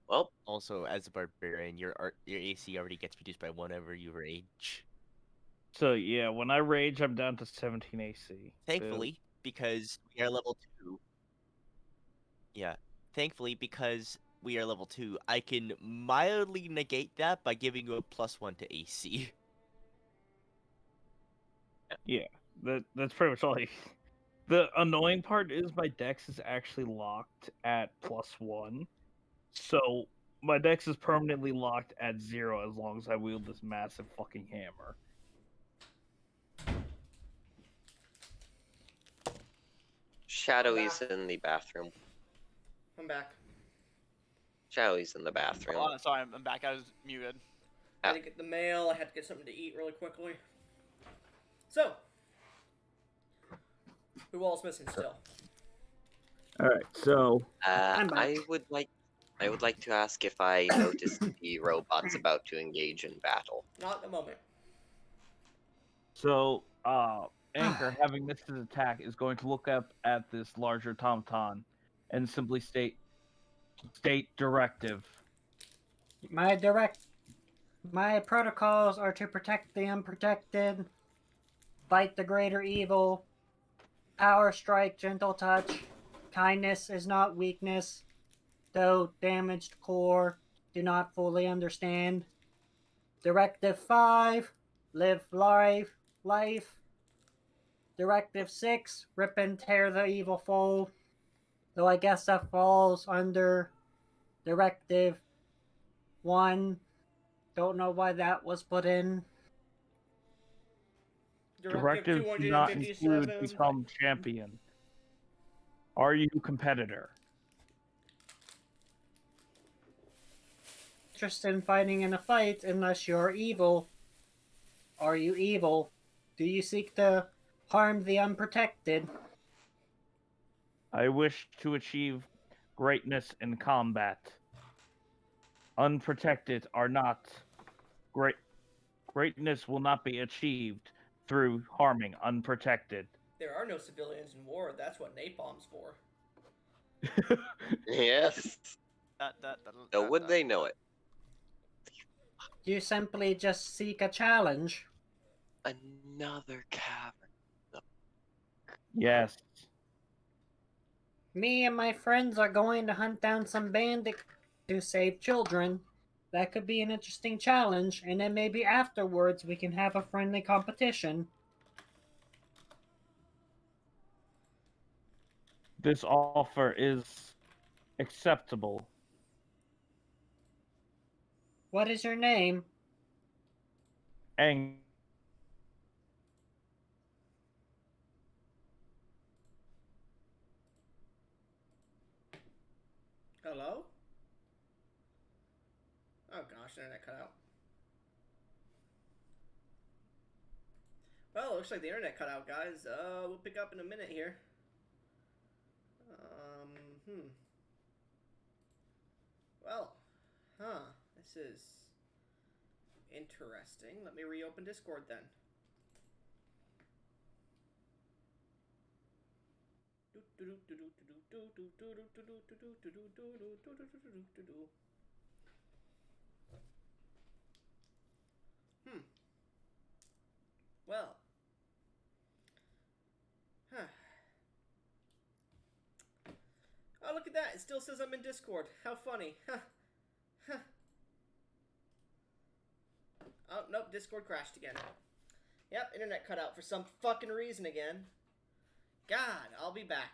Well, Also, as a barbarian, your AC already gets reduced by 1 whenever you rage. So yeah, when I rage, I'm down to 17 AC. Thankfully, because we are level 2. Yeah. Thankfully, because we are level 2, I can mildly negate that by giving you a +1 to AC. Yeah, that's pretty much all. The annoying part is my dex is actually locked at +1, so my dex is permanently locked at 0 as long as I wield this massive fucking hammer. Shadowy's in the bathroom. I'm back. Shadowy's in the bathroom. Oh, sorry, I'm back. I was muted. I had to get the mail. I had to get something to eat really quickly. So, who all's missing still? All right, so I'm back. I would like to ask if I noticed the robots about to engage in battle. Not at the moment. Anchor, having missed his attack, is going to look up at this larger automaton and simply state directive. My protocols are to protect the unprotected, fight the greater evil, power strike, gentle touch, kindness is not weakness, though damaged core do not fully understand. Directive 5, live life. Directive 6, rip and tear the evil fold. Though I guess that falls under Directive 1. Don't know why that was put in. Directives do not include 257. become champion. Are you competitor? Interested in fighting in a fight unless you're evil. Are you evil? Do you seek to harm the unprotected? I wish to achieve greatness in combat. Unprotected are not great. Greatness will not be achieved through harming unprotected. There are no civilians in war. That's what napalm's for. Yes. Oh, would they know it? You simply just seek a challenge. Another cavern. Yes. Me and my friends are going to hunt down some bandit to save children. That could be an interesting challenge, and then maybe afterwards we can have a friendly competition. This offer is acceptable. What is your name? And Hello? Oh gosh, internet cut out. Well, looks like the internet cut out, guys. We'll pick up in a minute here. Well, this is interesting. Let me reopen Discord then. Well. Oh, look at that. It still says I'm in Discord. How funny. Oh, nope. Discord crashed again. Yep, internet cut out for some fucking reason again. God, I'll be back.